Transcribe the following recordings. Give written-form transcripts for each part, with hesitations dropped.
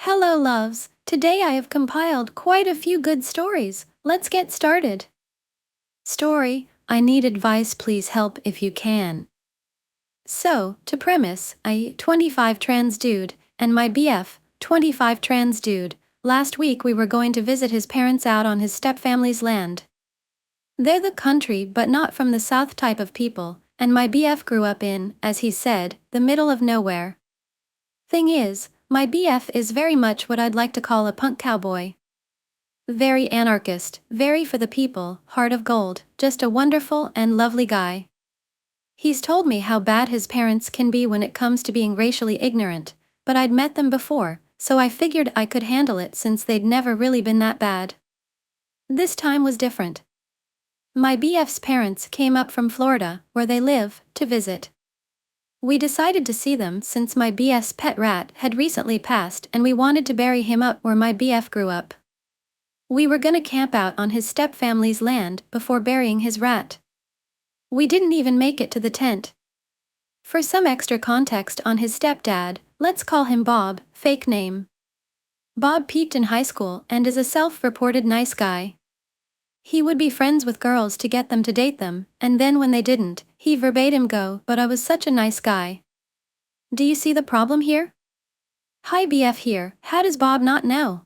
Hello, loves. Today I have compiled quite a few good stories. Let's get started. Story: I need advice, please help if you can. So, to premise, I, 25 trans dude, and my BF, 25 trans dude, last week we were going to visit his parents out on his stepfamily's land. They're the country but not from the south type of people, and my BF grew up in, as he said, the middle of nowhere. Thing is, my BF is very much what I'd like to call a punk cowboy. Very anarchist, very for the people, heart of gold, just a wonderful and lovely guy. He's told me how bad his parents can be when it comes to being racially ignorant, but I'd met them before, so I figured I could handle it since they'd never really been that bad. This time was different. My BF's parents came up from Florida, where they live, to visit. We decided to see them since my BF's pet rat had recently passed and we wanted to bury him up where my BF grew up. We were gonna camp out on his stepfamily's land before burying his rat. We didn't even make it to the tent. For some extra context on his stepdad, let's call him Bob, fake name. Bob peaked in high school and is a self-reported nice guy. He would be friends with girls to get them to date them, and then when they didn't, he verbatim go, "But I was such a nice guy." Do you see the problem here? Hi BF here, how does Bob not know?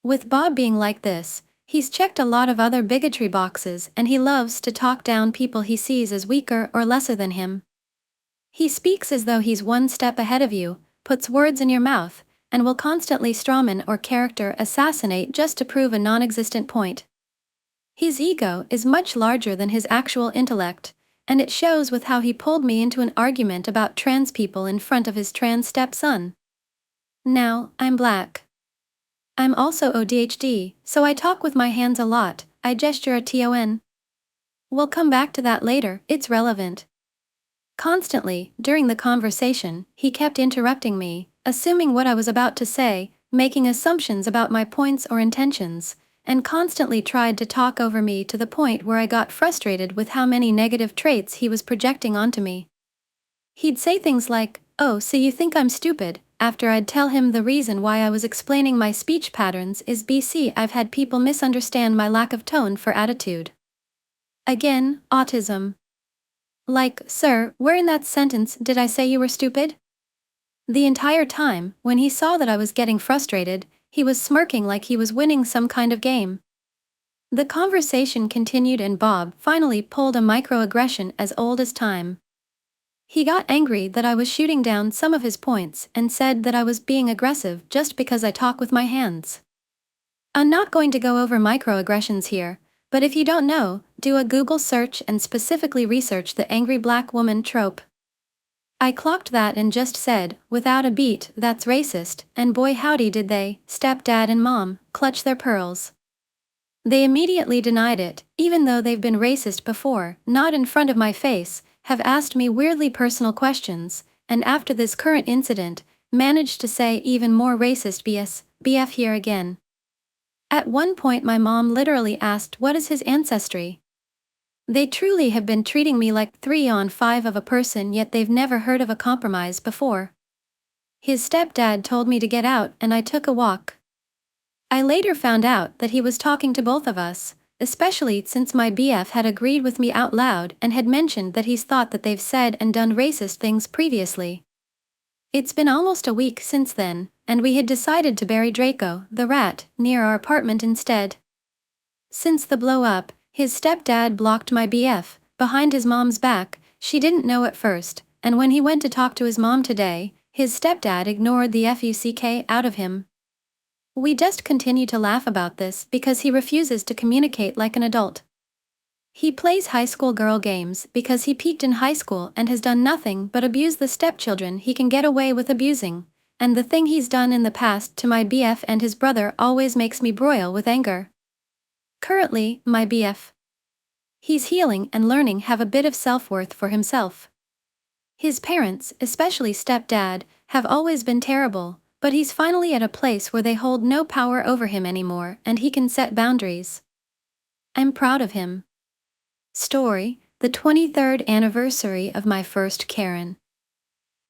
With Bob being like this, he's checked a lot of other bigotry boxes and he loves to talk down people he sees as weaker or lesser than him. He speaks as though he's one step ahead of you, puts words in your mouth, and will constantly strawman or character assassinate just to prove a non-existent point. His ego is much larger than his actual intellect, and it shows with how he pulled me into an argument about trans people in front of his trans stepson. Now, I'm black. I'm also ODHD, so I talk with my hands a lot, I gesture a ton. We'll come back to that later, it's relevant. Constantly, during the conversation, he kept interrupting me, assuming what I was about to say, making assumptions about my points or intentions, and constantly tried to talk over me to the point where I got frustrated with how many negative traits he was projecting onto me. He'd say things like, "Oh, so you think I'm stupid," after I'd tell him the reason why I was explaining my speech patterns is BC I've had people misunderstand my lack of tone for attitude. Again, autism. Like, "Sir, where in that sentence did I say you were stupid?" The entire time, when he saw that I was getting frustrated, he was smirking like he was winning some kind of game. The conversation continued and Bob finally pulled a microaggression as old as time. He got angry that I was shooting down some of his points and said that I was being aggressive just because I talk with my hands. I'm not going to go over microaggressions here, but if you don't know, do a Google search and specifically research the angry black woman trope. I clocked that and just said, without a beat, "That's racist," and boy howdy did they, stepdad and mom, clutch their pearls. They immediately denied it, even though they've been racist before, not in front of my face, have asked me weirdly personal questions, and after this current incident, managed to say even more racist BF here again. At one point my mom literally asked what is his ancestry. They truly have been treating me like 3 on 5 of a person, yet they've never heard of a compromise before. His stepdad told me to get out and I took a walk. I later found out that he was talking to both of us, especially since my BF had agreed with me out loud and had mentioned that he's thought that they've said and done racist things previously. It's been almost a week since then, and we had decided to bury Draco, the rat, near our apartment instead. Since the blow-up, his stepdad blocked my BF, behind his mom's back. She didn't know at first, and when he went to talk to his mom today, his stepdad ignored the fuck out of him. We just continue to laugh about this because he refuses to communicate like an adult. He plays high school girl games because he peaked in high school and has done nothing but abuse the stepchildren he can get away with abusing, and the thing he's done in the past to my BF and his brother always makes me broil with anger. Currently, my BF. He's healing and learning have a bit of self-worth for himself. His parents, especially stepdad, have always been terrible, but he's finally at a place where they hold no power over him anymore and he can set boundaries. I'm proud of him. Story: the 23rd anniversary of my first Karen.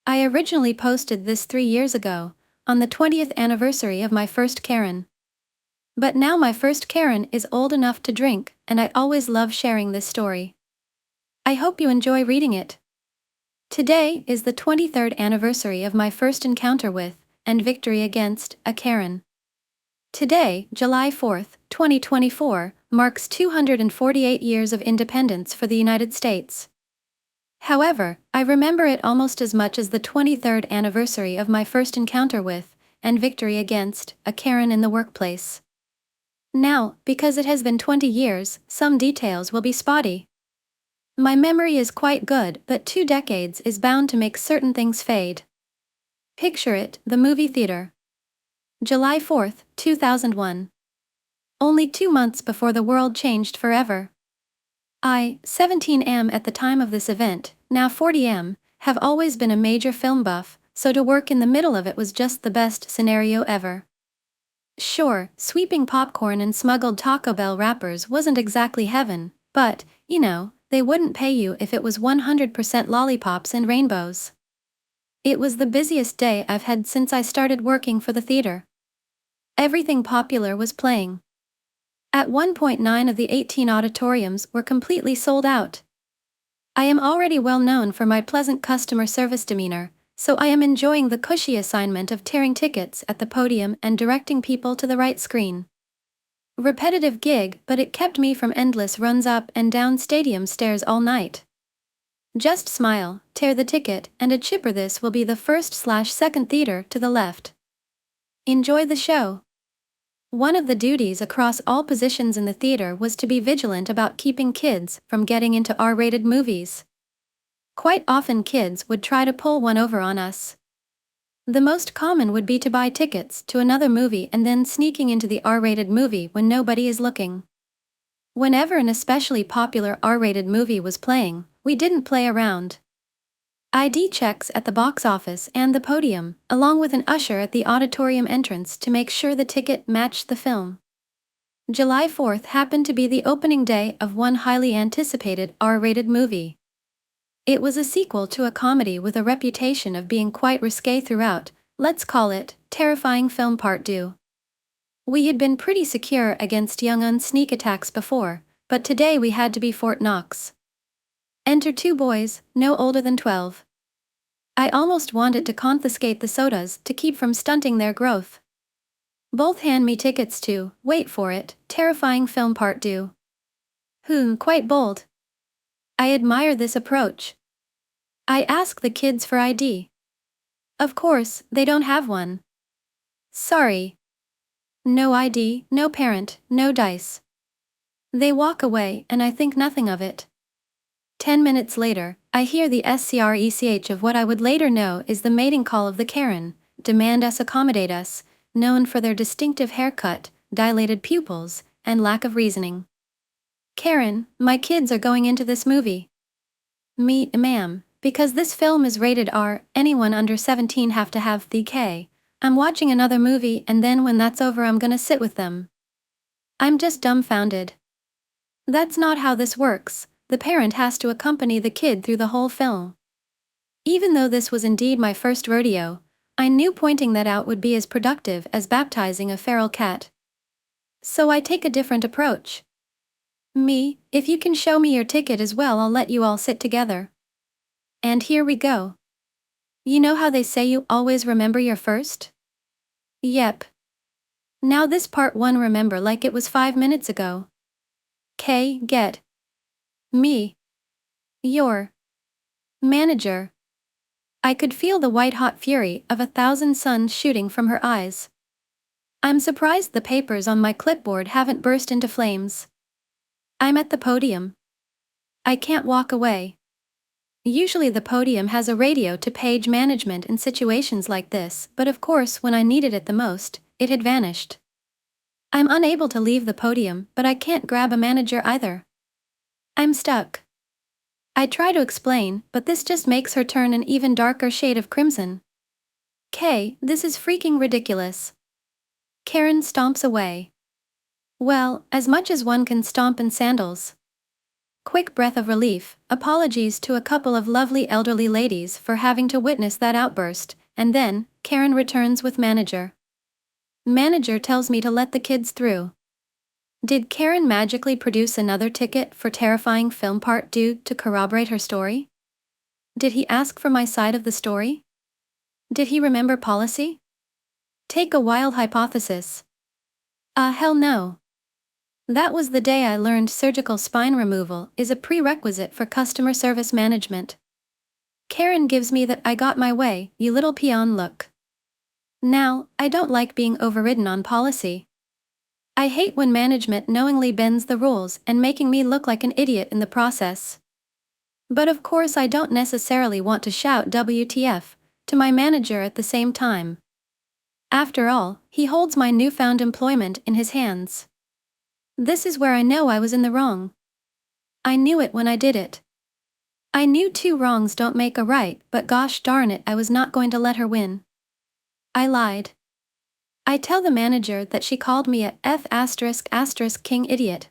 I originally posted this 3 years ago, on the 20th anniversary of my first Karen. But now my first Karen is old enough to drink, and I always love sharing this story. I hope you enjoy reading it. Today is the 23rd anniversary of my first encounter with, and victory against, a Karen. Today, July 4th, 2024, marks 248 years of independence for the United States. However, I remember it almost as much as the 23rd anniversary of my first encounter with, and victory against, a Karen in the workplace. Now, because it has been 20 years, some details will be spotty. My memory is quite good, but 2 decades is bound to make certain things fade. Picture it, the movie theater. July 4th, 2001. Only 2 months before the world changed forever. I, 17am at the time of this event, now 40am, have always been a major film buff, so to work in the middle of it was just the best scenario ever. Sure, sweeping popcorn and smuggled Taco Bell wrappers wasn't exactly heaven, but, they wouldn't pay you if it was 100% lollipops and rainbows. It was the busiest day I've had since I started working for the theater. Everything popular was playing. At one point 9 of the 18 auditoriums were completely sold out. I am already well known for my pleasant customer service demeanor, so I am enjoying the cushy assignment of tearing tickets at the podium and directing people to the right screen. Repetitive gig, but it kept me from endless runs up and down stadium stairs all night. Just smile, tear the ticket, and a chipper. This will be the first/second theater to the left. Enjoy the show. One of the duties across all positions in the theater was to be vigilant about keeping kids from getting into R-rated movies. Quite often kids would try to pull one over on us. The most common would be to buy tickets to another movie and then sneaking into the R-rated movie when nobody is looking. Whenever an especially popular R-rated movie was playing, we didn't play around. ID checks at the box office and the podium, along with an usher at the auditorium entrance to make sure the ticket matched the film. July 4th happened to be the opening day of one highly anticipated R-rated movie. It was a sequel to a comedy with a reputation of being quite risque throughout. Let's call it Terrifying Film Part 2. We had been pretty secure against young uns sneak attacks before, but today we had to be Fort Knox. Enter 2 boys, no older than 12. I almost wanted to confiscate the sodas to keep from stunting their growth. Both hand me tickets to, wait for it, Terrifying Film Part 2. Quite bold. I admire this approach. I ask the kids for ID. Of course, they don't have one. Sorry. No ID, no parent, no dice. They walk away and I think nothing of it. 10 minutes later, I hear the screech of what I would later know is the mating call of the Karen, demand us accommodate us, known for their distinctive haircut, dilated pupils, and lack of reasoning. Karen, my kids are going into this movie. Me, ma'am, because this film is rated R, anyone under 17 have to have the K. I'm watching another movie and then when that's over I'm gonna sit with them. I'm just dumbfounded. That's not how this works. The parent has to accompany the kid through the whole film. Even though this was indeed my first rodeo, I knew pointing that out would be as productive as baptizing a feral cat. So I take a different approach. Me, if you can show me your ticket as well, I'll let you all sit together. And here we go. You know how they say you always remember your first? Yep. Now this part 1 remember like it was 5 minutes ago. K, get. Me. Your. Manager. I could feel the white-hot fury of 1,000 suns shooting from her eyes. I'm surprised the papers on my clipboard haven't burst into flames. I'm at the podium. I can't walk away. Usually the podium has a radio to page management in situations like this, but of course when I needed it the most, it had vanished. I'm unable to leave the podium, but I can't grab a manager either. I'm stuck. I try to explain, but this just makes her turn an even darker shade of crimson. Kay, this is freaking ridiculous. Karen stomps away. Well, as much as one can stomp in sandals. Quick breath of relief, apologies to a couple of lovely elderly ladies for having to witness that outburst, and then, Karen returns with manager. Manager tells me to let the kids through. Did Karen magically produce another ticket for terrifying film part due to corroborate her story? Did he ask for my side of the story? Did he remember policy? Take a wild hypothesis. Hell no. That was the day I learned surgical spine removal is a prerequisite for customer service management. Karen gives me that I got my way, you little peon look. Now, I don't like being overridden on policy. I hate when management knowingly bends the rules and making me look like an idiot in the process. But of course I don't necessarily want to shout WTF to my manager at the same time. After all, he holds my newfound employment in his hands. This is where I know I was in the wrong. I knew it when I did it. I knew two wrongs don't make a right, but gosh darn it, I was not going to let her win. I lied. I tell the manager that she called me a king idiot.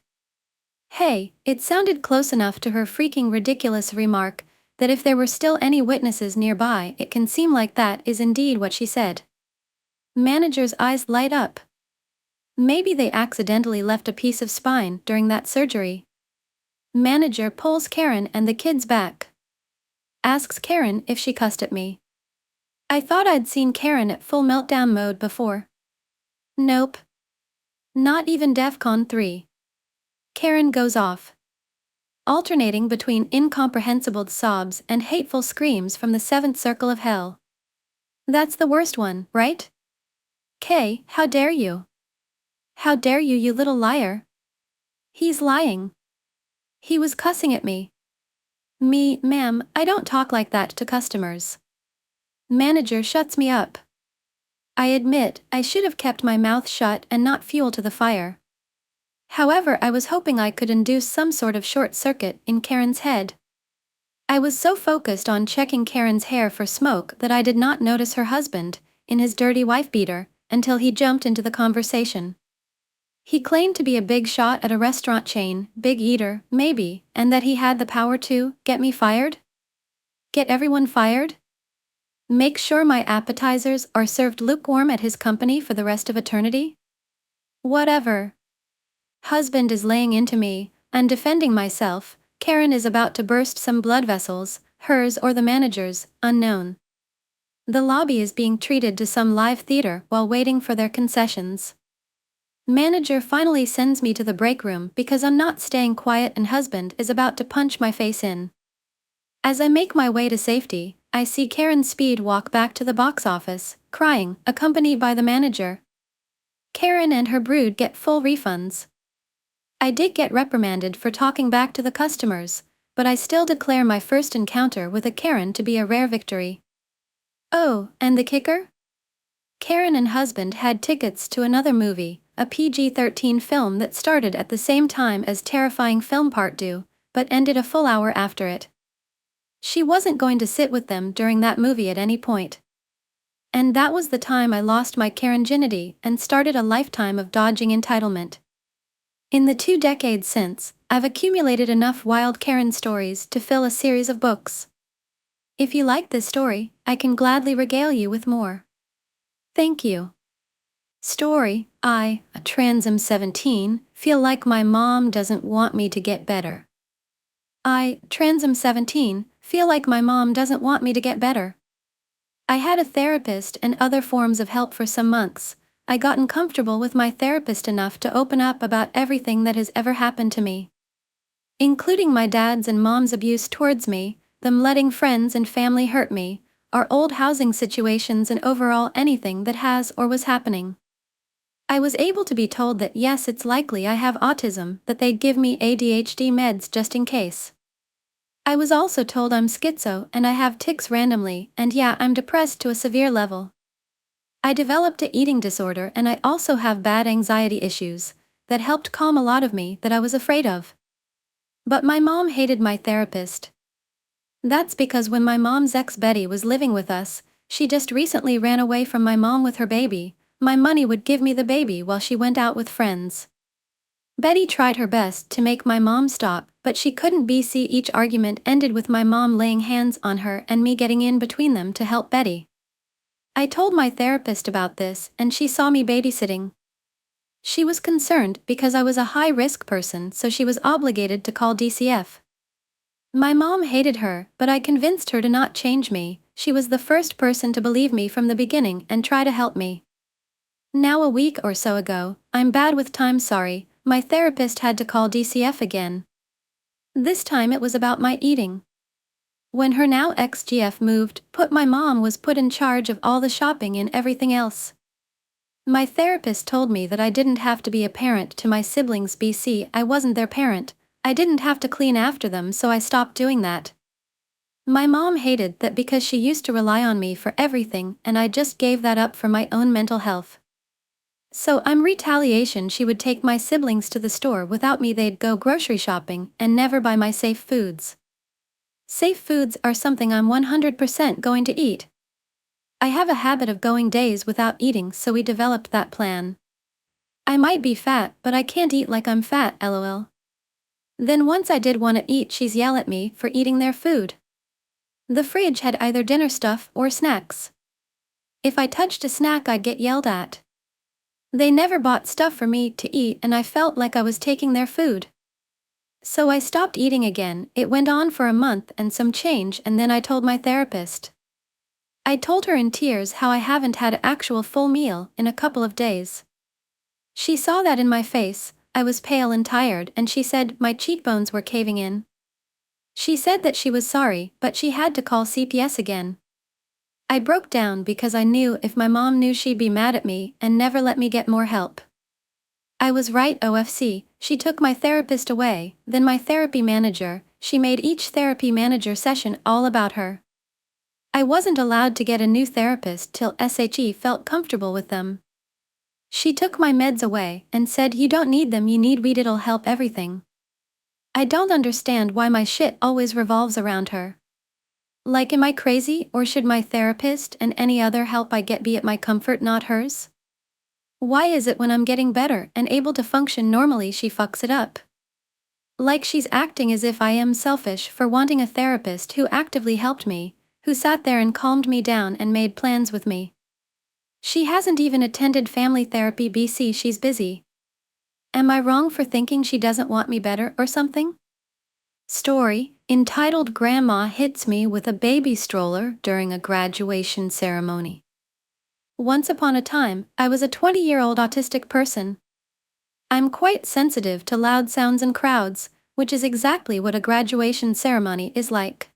Hey, it sounded close enough to her freaking ridiculous remark that if there were still any witnesses nearby, it can seem like that is indeed what she said. Manager's eyes light up. Maybe they accidentally left a piece of spine during that surgery. Manager pulls Karen and the kids back. Asks Karen if she cussed at me. I thought I'd seen Karen at full meltdown mode before. Nope. Not even DEFCON 3. Karen goes off, alternating between incomprehensible sobs and hateful screams from the seventh circle of hell. That's the worst one, right? Kay, how dare you? How dare you, you little liar? He's lying. He was cussing at me. Me, ma'am, I don't talk like that to customers. Manager shuts me up. I admit, I should have kept my mouth shut and not fuel to the fire. However, I was hoping I could induce some sort of short circuit in Karen's head. I was so focused on checking Karen's hair for smoke that I did not notice her husband, in his dirty wife-beater, until he jumped into the conversation. He claimed to be a big shot at a restaurant chain, big eater, maybe, and that he had the power to get me fired? Get everyone fired? Make sure my appetizers are served lukewarm at his company for the rest of eternity? Whatever. Husband is laying into me, and defending myself. Karen is about to burst some blood vessels, hers or the manager's, unknown. The lobby is being treated to some live theater while waiting for their concessions. Manager finally sends me to the break room because I'm not staying quiet and husband is about to punch my face in. As I make my way to safety, I see Karen speed walk back to the box office, crying, accompanied by the manager. Karen and her brood get full refunds. I did get reprimanded for talking back to the customers, but I still declare my first encounter with a Karen to be a rare victory. Oh, and the kicker? Karen and husband had tickets to another movie, a PG-13 film that started at the same time as terrifying film part due, but ended a full hour after it. She wasn't going to sit with them during that movie at any point. And that was the time I lost my Karen-ginity and started a lifetime of dodging entitlement. In the 2 decades since, I've accumulated enough wild Karen stories to fill a series of books. If you like this story, I can gladly regale you with more. Thank you. Story, I, a transom 17, feel like my mom doesn't want me to get better. I, transom 17, feel like my mom doesn't want me to get better. I had a therapist and other forms of help for some months. I gotten comfortable with my therapist enough to open up about everything that has ever happened to me, including my dad's and mom's abuse towards me, them letting friends and family hurt me, our old housing situations, and overall anything that has or was happening. I was able to be told that yes, it's likely I have autism, that they'd give me ADHD meds just in case. I was also told I'm schizo and I have tics randomly, and yeah, I'm depressed to a severe level. I developed an eating disorder and I also have bad anxiety issues that helped calm a lot of me that I was afraid of. But my mom hated my therapist. That's because when my mom's ex Betty was living with us, she just recently ran away from my mom with her baby. My money would give me the baby while she went out with friends. Betty tried her best to make my mom stop, but she couldn't. Each argument ended with my mom laying hands on her and me getting in between them to help Betty. I told my therapist about this and she saw me babysitting. She was concerned because I was a high-risk person, so she was obligated to call DCF. My mom hated her, but I convinced her to not change me. She was the first person to believe me from the beginning and try to help me. Now a week or so ago, I'm bad with time, sorry, my therapist had to call DCF again. This time it was about my eating. When her now ex-GF moved, my mom was put in charge of all the shopping and everything else. My therapist told me that I didn't have to be a parent to my siblings BC, I wasn't their parent, I didn't have to clean after them, so I stopped doing that. My mom hated that because she used to rely on me for everything and I just gave that up for my own mental health. So in retaliation she would take my siblings to the store without me, they'd go grocery shopping and never buy my safe foods. Safe foods are something I'm 100% going to eat. I have a habit of going days without eating, so we developed that plan. I might be fat, but I can't eat like I'm fat, lol. Then once I did want to eat, she's yell at me for eating their food. The fridge had either dinner stuff or snacks. If I touched a snack I'd get yelled at. They never bought stuff for me to eat and I felt like I was taking their food. So I stopped eating again. It went on for a month and some change, and then I told my therapist. I told her in tears how I haven't had an actual full meal in a couple of days. She saw that in my face, I was pale and tired, and she said my cheekbones were caving in. She said that she was sorry, but she had to call CPS again. I broke down because I knew if my mom knew she'd be mad at me and never let me get more help. I was right, OFC, she took my therapist away, then my therapy manager, she made each therapy manager session all about her. I wasn't allowed to get a new therapist till SHE felt comfortable with them. She took my meds away and said you don't need them, you need weed, it'll help everything. I don't understand why my shit always revolves around her. Like, am I crazy, or should my therapist and any other help I get be at my comfort, not hers? Why is it when I'm getting better and able to function normally she fucks it up? Like she's acting as if I am selfish for wanting a therapist who actively helped me, who sat there and calmed me down and made plans with me. She hasn't even attended family therapy BC, she's busy. Am I wrong for thinking she doesn't want me better or something? Story, entitled Grandma Hits Me with a Baby Stroller During a Graduation Ceremony. Once upon a time, I was a 20-year-old autistic person. I'm quite sensitive to loud sounds and crowds, which is exactly what a graduation ceremony is like.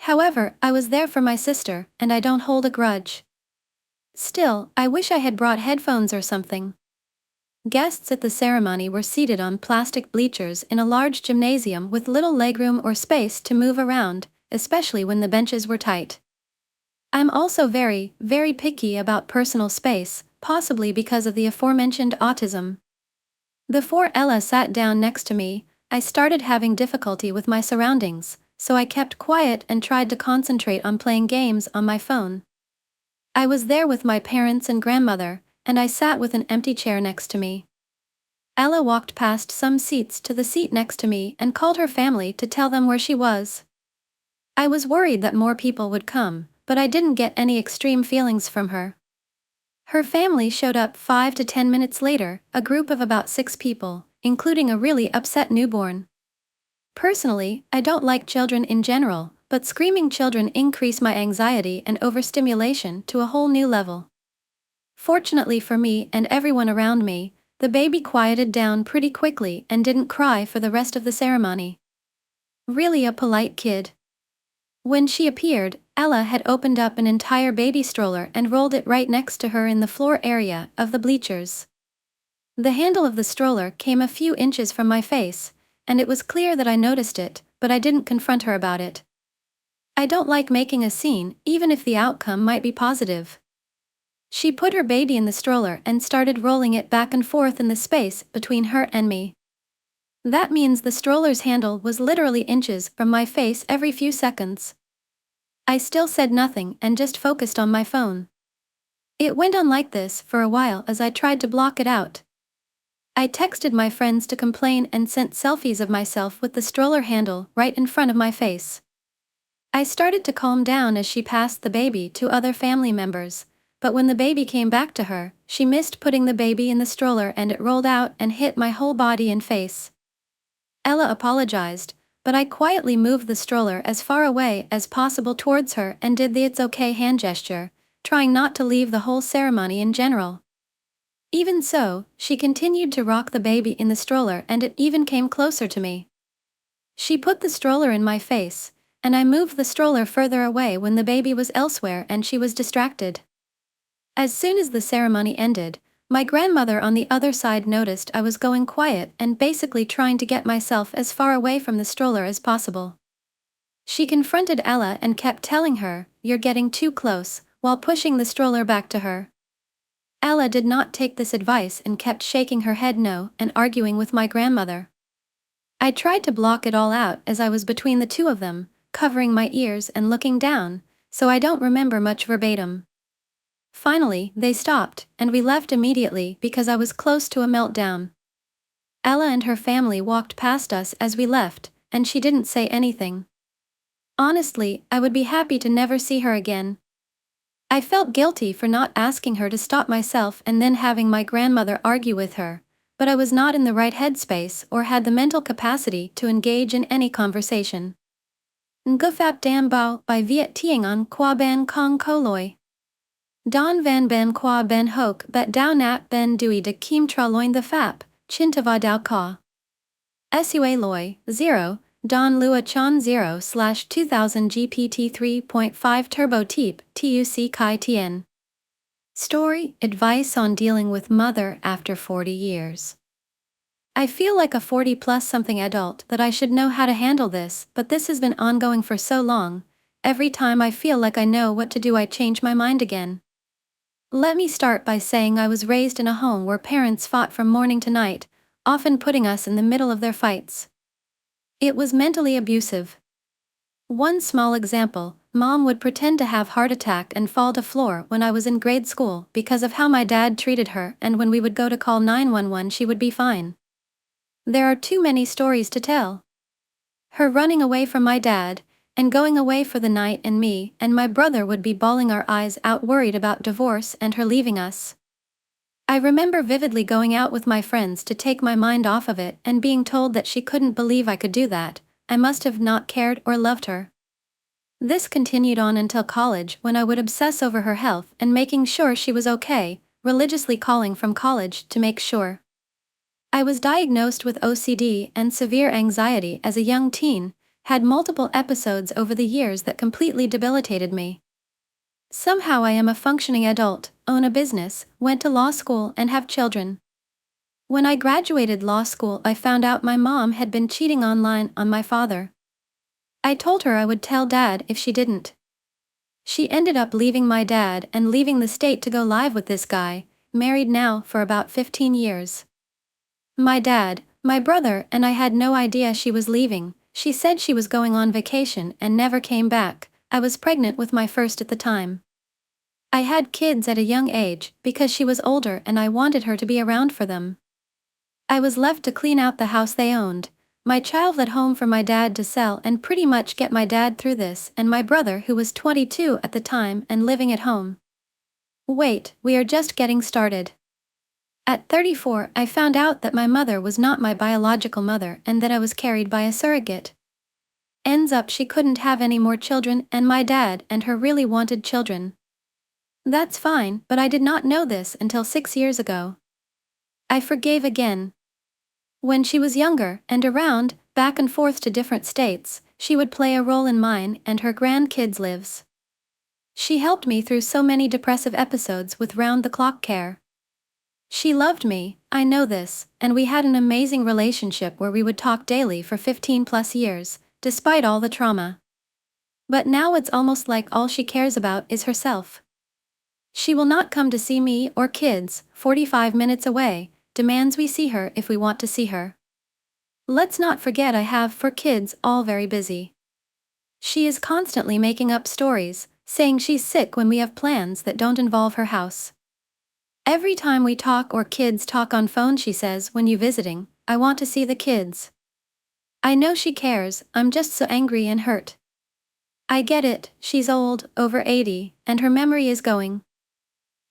However, I was there for my sister, and I don't hold a grudge. Still, I wish I had brought headphones or something. Guests at the ceremony were seated on plastic bleachers in a large gymnasium with little legroom or space to move around, especially when the benches were tight. I'm also very, very picky about personal space, possibly because of the aforementioned autism. Before Ella sat down next to me, I started having difficulty with my surroundings, so I kept quiet and tried to concentrate on playing games on my phone. I was there with my parents and grandmother, and I sat with an empty chair next to me. Ella walked past some seats to the seat next to me and called her family to tell them where she was. I was worried that more people would come, but I didn't get any extreme feelings from her. Her family showed up 5 to 10 minutes later, a group of about 6 people, including a really upset newborn. Personally, I don't like children in general, but screaming children increase my anxiety and overstimulation to a whole new level. Fortunately for me and everyone around me, the baby quieted down pretty quickly and didn't cry for the rest of the ceremony. Really a polite kid. When she appeared, Ella had opened up an entire baby stroller and rolled it right next to her in the floor area of the bleachers. The handle of the stroller came a few inches from my face, and it was clear that I noticed it, but I didn't confront her about it. I don't like making a scene, even if the outcome might be positive. She put her baby in the stroller and started rolling it back and forth in the space between her and me. That means the stroller's handle was literally inches from my face every few seconds. I still said nothing and just focused on my phone. It went on like this for a while as I tried to block it out. I texted my friends to complain and sent selfies of myself with the stroller handle right in front of my face. I started to calm down as she passed the baby to other family members, but when the baby came back to her, she missed putting the baby in the stroller and it rolled out and hit my whole body and face. Ella apologized, but I quietly moved the stroller as far away as possible towards her and did the "it's okay" hand gesture, trying not to leave the whole ceremony in general. Even so, she continued to rock the baby in the stroller and it even came closer to me. She put the stroller in my face, and I moved the stroller further away when the baby was elsewhere and she was distracted. As soon as the ceremony ended, my grandmother on the other side noticed I was going quiet and basically trying to get myself as far away from the stroller as possible. She confronted Ella and kept telling her, "You're getting too close," while pushing the stroller back to her. Ella did not take this advice and kept shaking her head no and arguing with my grandmother. I tried to block it all out as I was between the two of them, covering my ears and looking down, so I don't remember much verbatim. Finally, they stopped, and we left immediately because I was close to a meltdown. Ella and her family walked past us as we left, and she didn't say anything. Honestly, I would be happy to never see her again. I felt guilty for not asking her to stop myself and then having my grandmother argue with her, but I was not in the right headspace or had the mental capacity to engage in any conversation. Ngufap Dam Bao by Viet Tieng An Qua Ban Kong Koloi. Don Van Ben Qua Ben Hoc Bet Dao Nat Ben Dui De Kim Tra Loin the Fap, Chintava Dao Ka. Sua Loi, 0, Don Lua Chan 0/2000 GPT 3.5 Turbo Teep, TUC Kai Tien. Story: Advice on dealing with mother after 40 years. I feel like a 40+ something adult that I should know how to handle this, but this has been ongoing for so long. Every time I feel like I know what to do, I change my mind again. Let me start by saying I was raised in a home where parents fought from morning to night, often putting us in the middle of their fights. It was mentally abusive. One small example: Mom would pretend to have heart attack and fall to floor when I was in grade school because of how my dad treated her, and when we would go to call 911 she would be fine. There are too many stories to tell. Her running away from my dad, and going away for the night, and me and my brother would be bawling our eyes out worried about divorce and her leaving us. I remember vividly going out with my friends to take my mind off of it and being told that she couldn't believe I could do that. I must have not cared or loved her. This continued on until college, when I would obsess over her health and making sure she was okay, religiously calling from college to make sure. I was diagnosed with OCD and severe anxiety as a young teen, had multiple episodes over the years that completely debilitated me. Somehow I am a functioning adult, own a business, went to law school and have children. When I graduated law school, I found out my mom had been cheating online on my father. I told her I would tell Dad if she didn't. She ended up leaving my dad and leaving the state to go live with this guy, married now for about 15 years. My dad, my brother, and I had no idea she was leaving. She said she was going on vacation and never came back. I was pregnant with my first at the time. I had kids at a young age because she was older and I wanted her to be around for them. I was left to clean out the house they owned, my child at home for my dad to sell, and pretty much get my dad through this, and my brother, who was 22 at the time and living at home. Wait, we are just getting started. At 34, I found out that my mother was not my biological mother and that I was carried by a surrogate. Ends up she couldn't have any more children, and my dad and her really wanted children. That's fine, but I did not know this until 6 years ago. I forgave again. When she was younger and around, back and forth to different states, she would play a role in mine and her grandkids' lives. She helped me through so many depressive episodes with round-the-clock care. She loved me, I know this, and we had an amazing relationship where we would talk daily for 15+ years, despite all the trauma. But now it's almost like all she cares about is herself. She will not come to see me or kids, 45 minutes away, demands we see her if we want to see her. Let's not forget I have 4 kids, all very busy. She is constantly making up stories, saying she's sick when we have plans that don't involve her house. Every time we talk or kids talk on phone she says, "When you visiting, I want to see the kids." I know she cares, I'm just so angry and hurt. I get it, she's old, over 80, and her memory is going.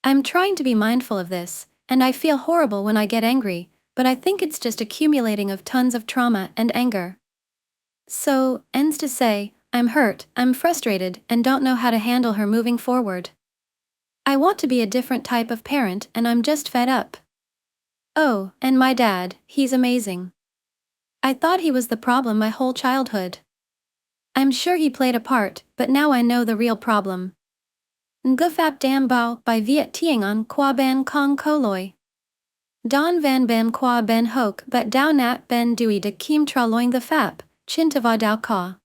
I'm trying to be mindful of this, and I feel horrible when I get angry, but I think it's just accumulating of tons of trauma and anger. So, ends to say, I'm hurt, I'm frustrated, and don't know how to handle her moving forward. I want to be a different type of parent and I'm just fed up. Oh, and my dad, he's amazing. I thought he was the problem my whole childhood. I'm sure he played a part, but now I know the real problem. Ngufap Dam Bao by Viet Tieng An Qua Ban Kong Koloi. Don Van Ben Qua Ben Hoke But Dao Nat Ben Dui De Kim Tra Loing the Fap, Chin Tava Dao Ka.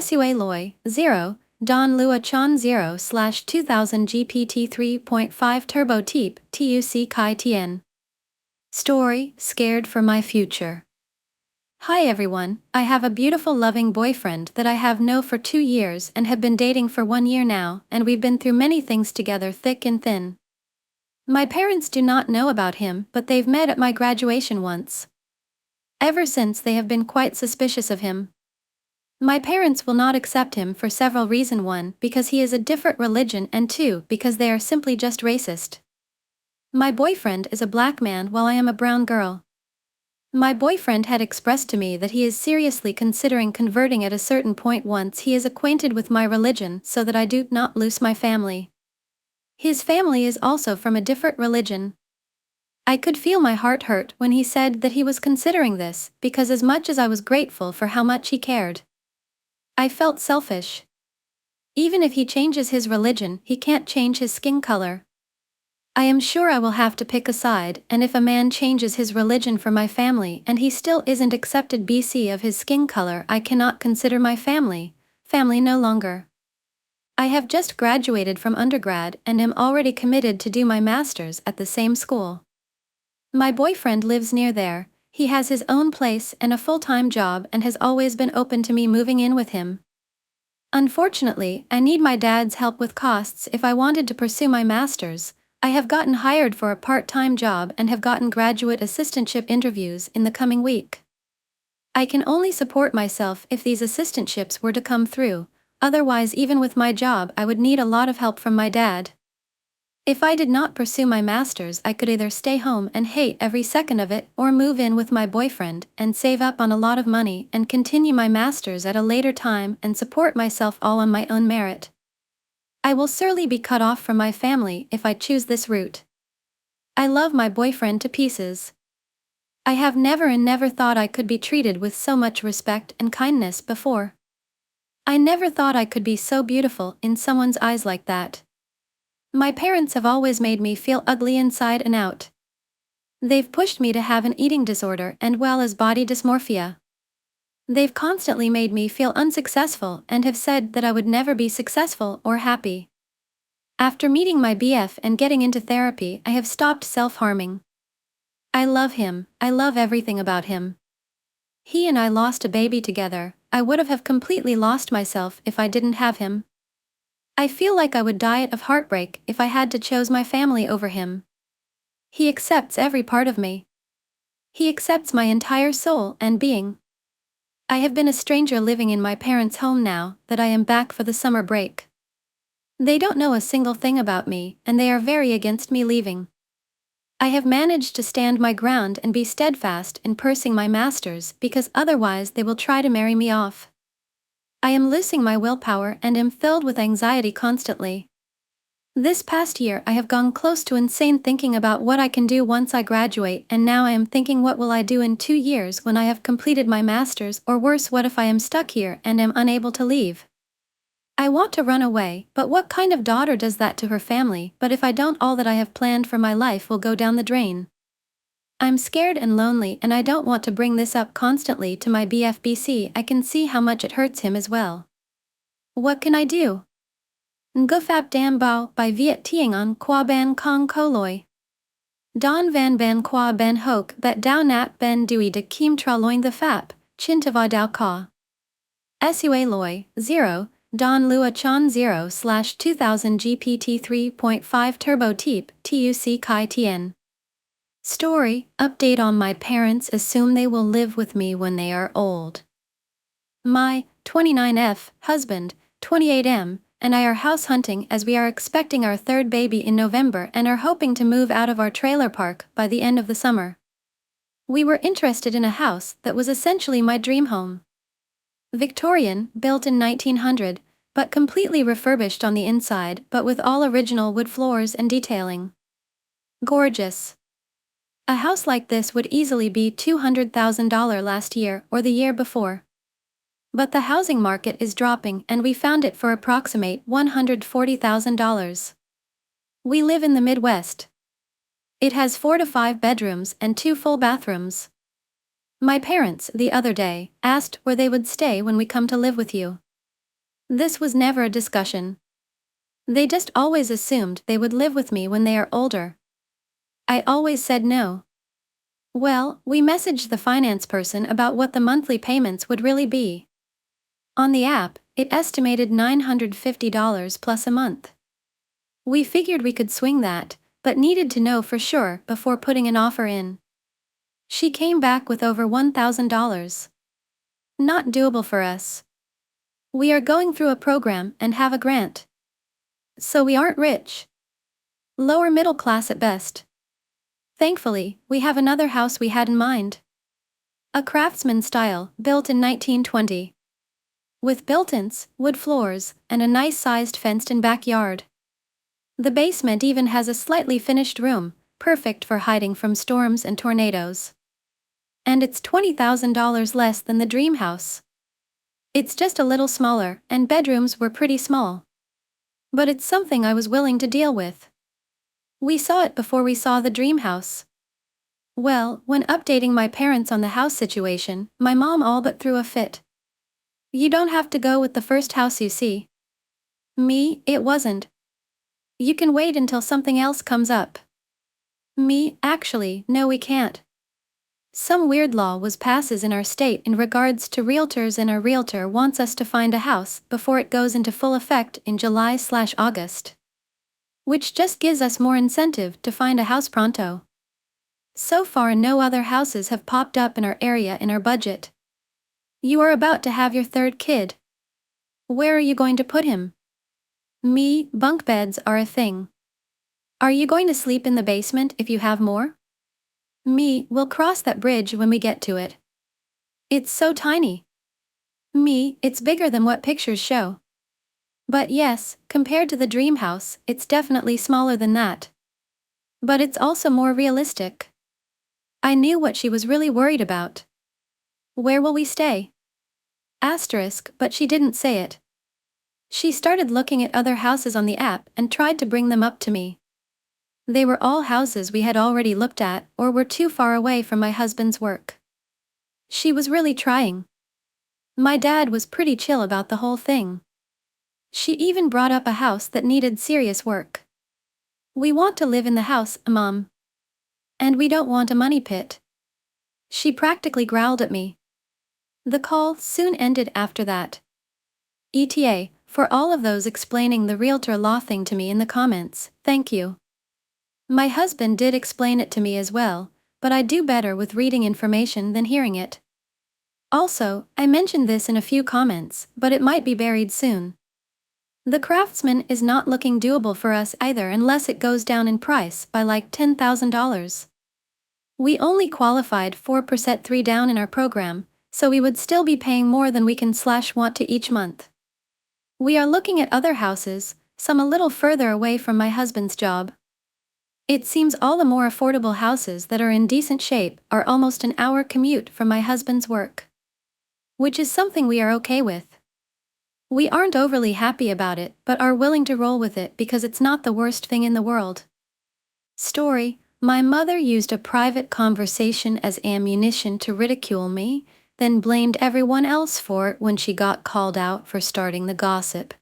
Sua Loi, 0, Don Lua Chan 0/2000 GPT 3.5 Turbo Teep, TUC Kai Tien. Story, Scared for My Future. Hi everyone, I have a beautiful loving boyfriend that I have known for 2 years and have been dating for 1 year now, and we've been through many things together thick and thin. My parents do not know about him, but they've met at my graduation once. Ever since they have been quite suspicious of him. My parents will not accept him for several reasons. 1, because he is a different religion, and 2, because they are simply just racist. My boyfriend is a black man while I am a brown girl. My boyfriend had expressed to me that he is seriously considering converting at a certain point once he is acquainted with my religion so that I do not lose my family. His family is also from a different religion. I could feel my heart hurt when he said that he was considering this, because as much as I was grateful for how much he cared, I felt selfish. Even if he changes his religion, he can't change his skin color. I am sure I will have to pick a side, and if a man changes his religion for my family and he still isn't accepted BC of his skin color, I cannot consider my family no longer. I have just graduated from undergrad and am already committed to do my master's at the same school. My boyfriend lives near there, he has his own place and a full-time job and has always been open to me moving in with him. Unfortunately, I need my dad's help with costs if I wanted to pursue my master's. I have gotten hired for a part-time job and have gotten graduate assistantship interviews in the coming week. I can only support myself if these assistantships were to come through, otherwise even with my job I would need a lot of help from my dad. If I did not pursue my master's, I could either stay home and hate every second of it or move in with my boyfriend and save up on a lot of money and continue my master's at a later time and support myself all on my own merit. I will surely be cut off from my family if I choose this route. I love my boyfriend to pieces. I have never thought I could be treated with so much respect and kindness before. I never thought I could be so beautiful in someone's eyes like that. My parents have always made me feel ugly inside and out. They've pushed me to have an eating disorder and well as body dysmorphia. They've constantly made me feel unsuccessful and have said that I would never be successful or happy. After meeting my BF and getting into therapy, I have stopped self-harming. I love him, I love everything about him. He and I lost a baby together. I would have completely lost myself if I didn't have him. I feel like I would die of heartbreak if I had to choose my family over him. He accepts every part of me. He accepts my entire soul and being. I have been a stranger living in my parents' home now that I am back for the summer break. They don't know a single thing about me, and they are very against me leaving. I have managed to stand my ground and be steadfast in pursuing my master's because otherwise they will try to marry me off. I am losing my willpower and am filled with anxiety constantly. This past year I have gone close to insane thinking about what I can do once I graduate, and now I am thinking what will I do in 2 years when I have completed my master's, or worse, what if I am stuck here and am unable to leave? I want to run away, but what kind of daughter does that to her family? But if I don't, all that I have planned for my life will go down the drain. I'm scared and lonely and I don't want to bring this up constantly to my BFBC. I can see how much it hurts him as well. What can I do? Ngufap Dam Bao by Viet Tieng An Qua Ban Kong Koloi. Don Van Ben Qua Ben Hoke Bet Dao Nat Ben Dui De Kim Tra Loing the Fap, Chin Tava Dao Ka. Sua Loi, 0, Don Lua Chan 0/2000 GPT 3.5 Turbo Teep, TUC Kai Tien. Story, update on my parents assume they will live with me when they are old. My 29F husband 28M, and I are house hunting as we are expecting our third baby in November and are hoping to move out of our trailer park by the end of the summer. We were interested in a house that was essentially my dream home. Victorian, built in 1900, but completely refurbished on the inside but with all original wood floors and detailing. Gorgeous. A house like this would easily be $200,000 last year or the year before. But the housing market is dropping and we found it for approximate $140,000. We live in the Midwest. It has 4 to 5 bedrooms and 2 full bathrooms. My parents, the other day, asked where they would stay when we come to live with you. This was never a discussion. They just always assumed they would live with me when they are older. I always said no. Well, we messaged the finance person about what the monthly payments would really be. On the app, it estimated $950 plus a month. We figured we could swing that, but needed to know for sure before putting an offer in. She came back with over $1,000. Not doable for us. We are going through a program and have a grant. So we aren't rich. Lower middle class at best. Thankfully, we have another house we had in mind. A craftsman style, built in 1920. With built-ins, wood floors, and a nice-sized fenced-in backyard. The basement even has a slightly finished room, perfect for hiding from storms and tornadoes. And it's $20,000 less than the dream house. It's just a little smaller, and bedrooms were pretty small. But it's something I was willing to deal with. We saw it before we saw the dream house. Well, when updating my parents on the house situation, my mom all but threw a fit. You don't have to go with the first house you see. Me, it wasn't. You can wait until something else comes up. Me, actually, no we can't. Some weird law was passes in our state in regards to realtors and our realtor wants us to find a house before it goes into full effect in July/August. Which just gives us more incentive to find a house pronto. So far no other houses have popped up in our area in our budget. You are about to have your third kid. Where are you going to put him? Me, bunk beds are a thing. Are you going to sleep in the basement if you have more? Me, we'll cross that bridge when we get to it. It's so tiny. Me, it's bigger than what pictures show. But yes, compared to the dream house, it's definitely smaller than that. But it's also more realistic. I knew what she was really worried about. Where will we stay? Asterisk, but she didn't say it. She started looking at other houses on the app and tried to bring them up to me. They were all houses we had already looked at or were too far away from my husband's work. She was really trying. My dad was pretty chill about the whole thing. She even brought up a house that needed serious work. We want to live in the house, Mom. And we don't want a money pit. She practically growled at me. The call soon ended after that. ETA, for all of those explaining the realtor law thing to me in the comments, thank you. My husband did explain it to me as well, but I do better with reading information than hearing it. Also, I mentioned this in a few comments, but it might be buried soon. The craftsman is not looking doable for us either unless it goes down in price by like $10,000. We only qualified 4% 3 down in our program, so we would still be paying more than we can/want to each month. We are looking at other houses, some a little further away from my husband's job. It seems all the more affordable houses that are in decent shape are almost an hour commute from my husband's work. Which is something we are okay with. We aren't overly happy about it but are willing to roll with it because it's not the worst thing in the world. Story: my mother used a private conversation as ammunition to ridicule me, then blamed everyone else for it when she got called out for starting the gossip.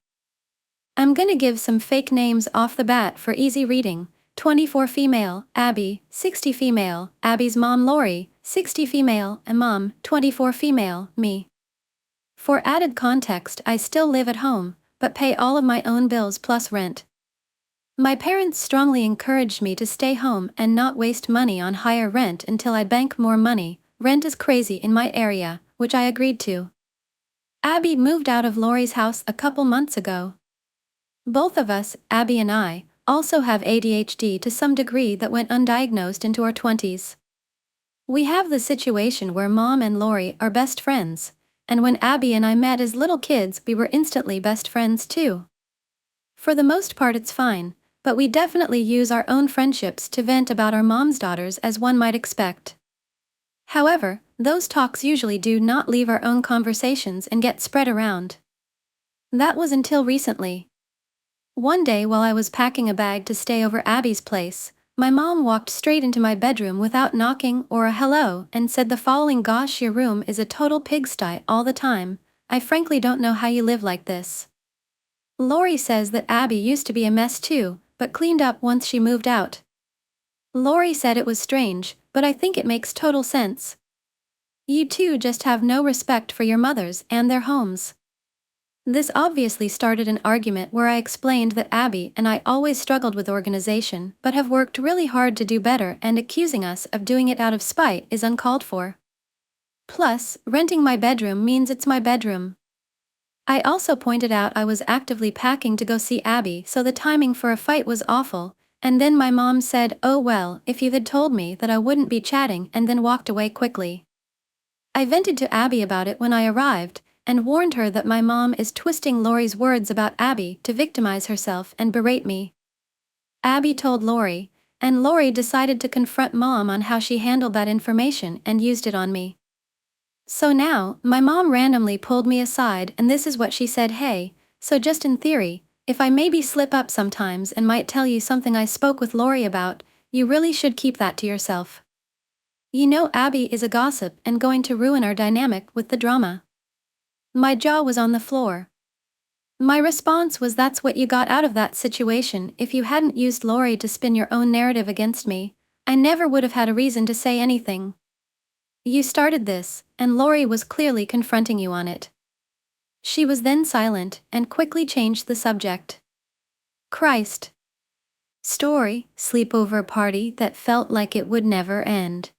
I'm gonna give some fake names off the bat for easy reading. 24 female, Abby, 60 female, Abby's mom Lori, 60 female, and mom, 24 female, me. For added context, I still live at home, but pay all of my own bills plus rent. My parents strongly encouraged me to stay home and not waste money on higher rent until I bank more money. Rent is crazy in my area, which I agreed to. Abby moved out of Lori's house a couple months ago. Both of us, Abby and I, also have ADHD to some degree that went undiagnosed into our 20s. We have the situation where Mom and Lori are best friends, and when Abby and I met as little kids, we were instantly best friends too. For the most part, it's fine, but we definitely use our own friendships to vent about our mom's daughters, as one might expect. However, those talks usually do not leave our own conversations and get spread around. That was until recently. One day while I was packing a bag to stay over Abby's place, my mom walked straight into my bedroom without knocking or a hello and said the following: "Gosh, your room is a total pigsty all the time. I frankly don't know how you live like this." Lori says that Abby used to be a mess too, but cleaned up once she moved out. Lori said it was strange, but I think it makes total sense. You two just have no respect for your mothers and their homes. This obviously started an argument where I explained that Abby and I always struggled with organization but have worked really hard to do better, and accusing us of doing it out of spite is uncalled for. Plus, renting my bedroom means it's my bedroom. I also pointed out I was actively packing to go see Abby, so the timing for a fight was awful, and then my mom said, "Oh well, if you had told me that I wouldn't be chatting," and then walked away quickly. I vented to Abby about it when I arrived, and warned her that my mom is twisting Lori's words about Abby to victimize herself and berate me. Abby told Lori, and Lori decided to confront Mom on how she handled that information and used it on me. So now, my mom randomly pulled me aside and this is what she said: "Hey, so just in theory, if I maybe slip up sometimes and might tell you something I spoke with Lori about, you really should keep that to yourself. You know Abby is a gossip and going to ruin our dynamic with the drama." My jaw was on the floor. My response was, "That's what you got out of that situation. If you hadn't used Lori to spin your own narrative against me, I never would have had a reason to say anything. You started this, and Lori was clearly confronting you on it." She was then silent and quickly changed the subject. Christ. Story: sleepover party that felt like it would never end.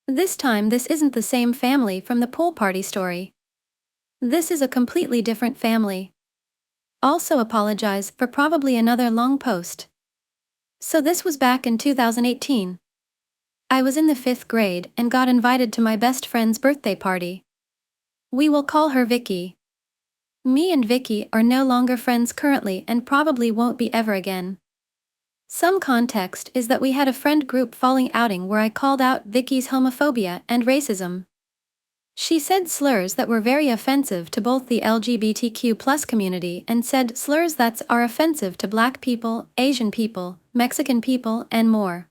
This time this isn't the same family from the pool party story. This is a completely different family. Also apologize for probably another long post. So this was back in 2018. I was in the 5th grade and got invited to my best friend's birthday party. We will call her Vicky. Me and Vicky are no longer friends currently and probably won't be ever again. Some context is that we had a friend group falling outing where I called out Vicky's homophobia and racism. She said slurs that were very offensive to both the LGBTQ+ community and said slurs that are offensive to Black people, Asian people, Mexican people, and more.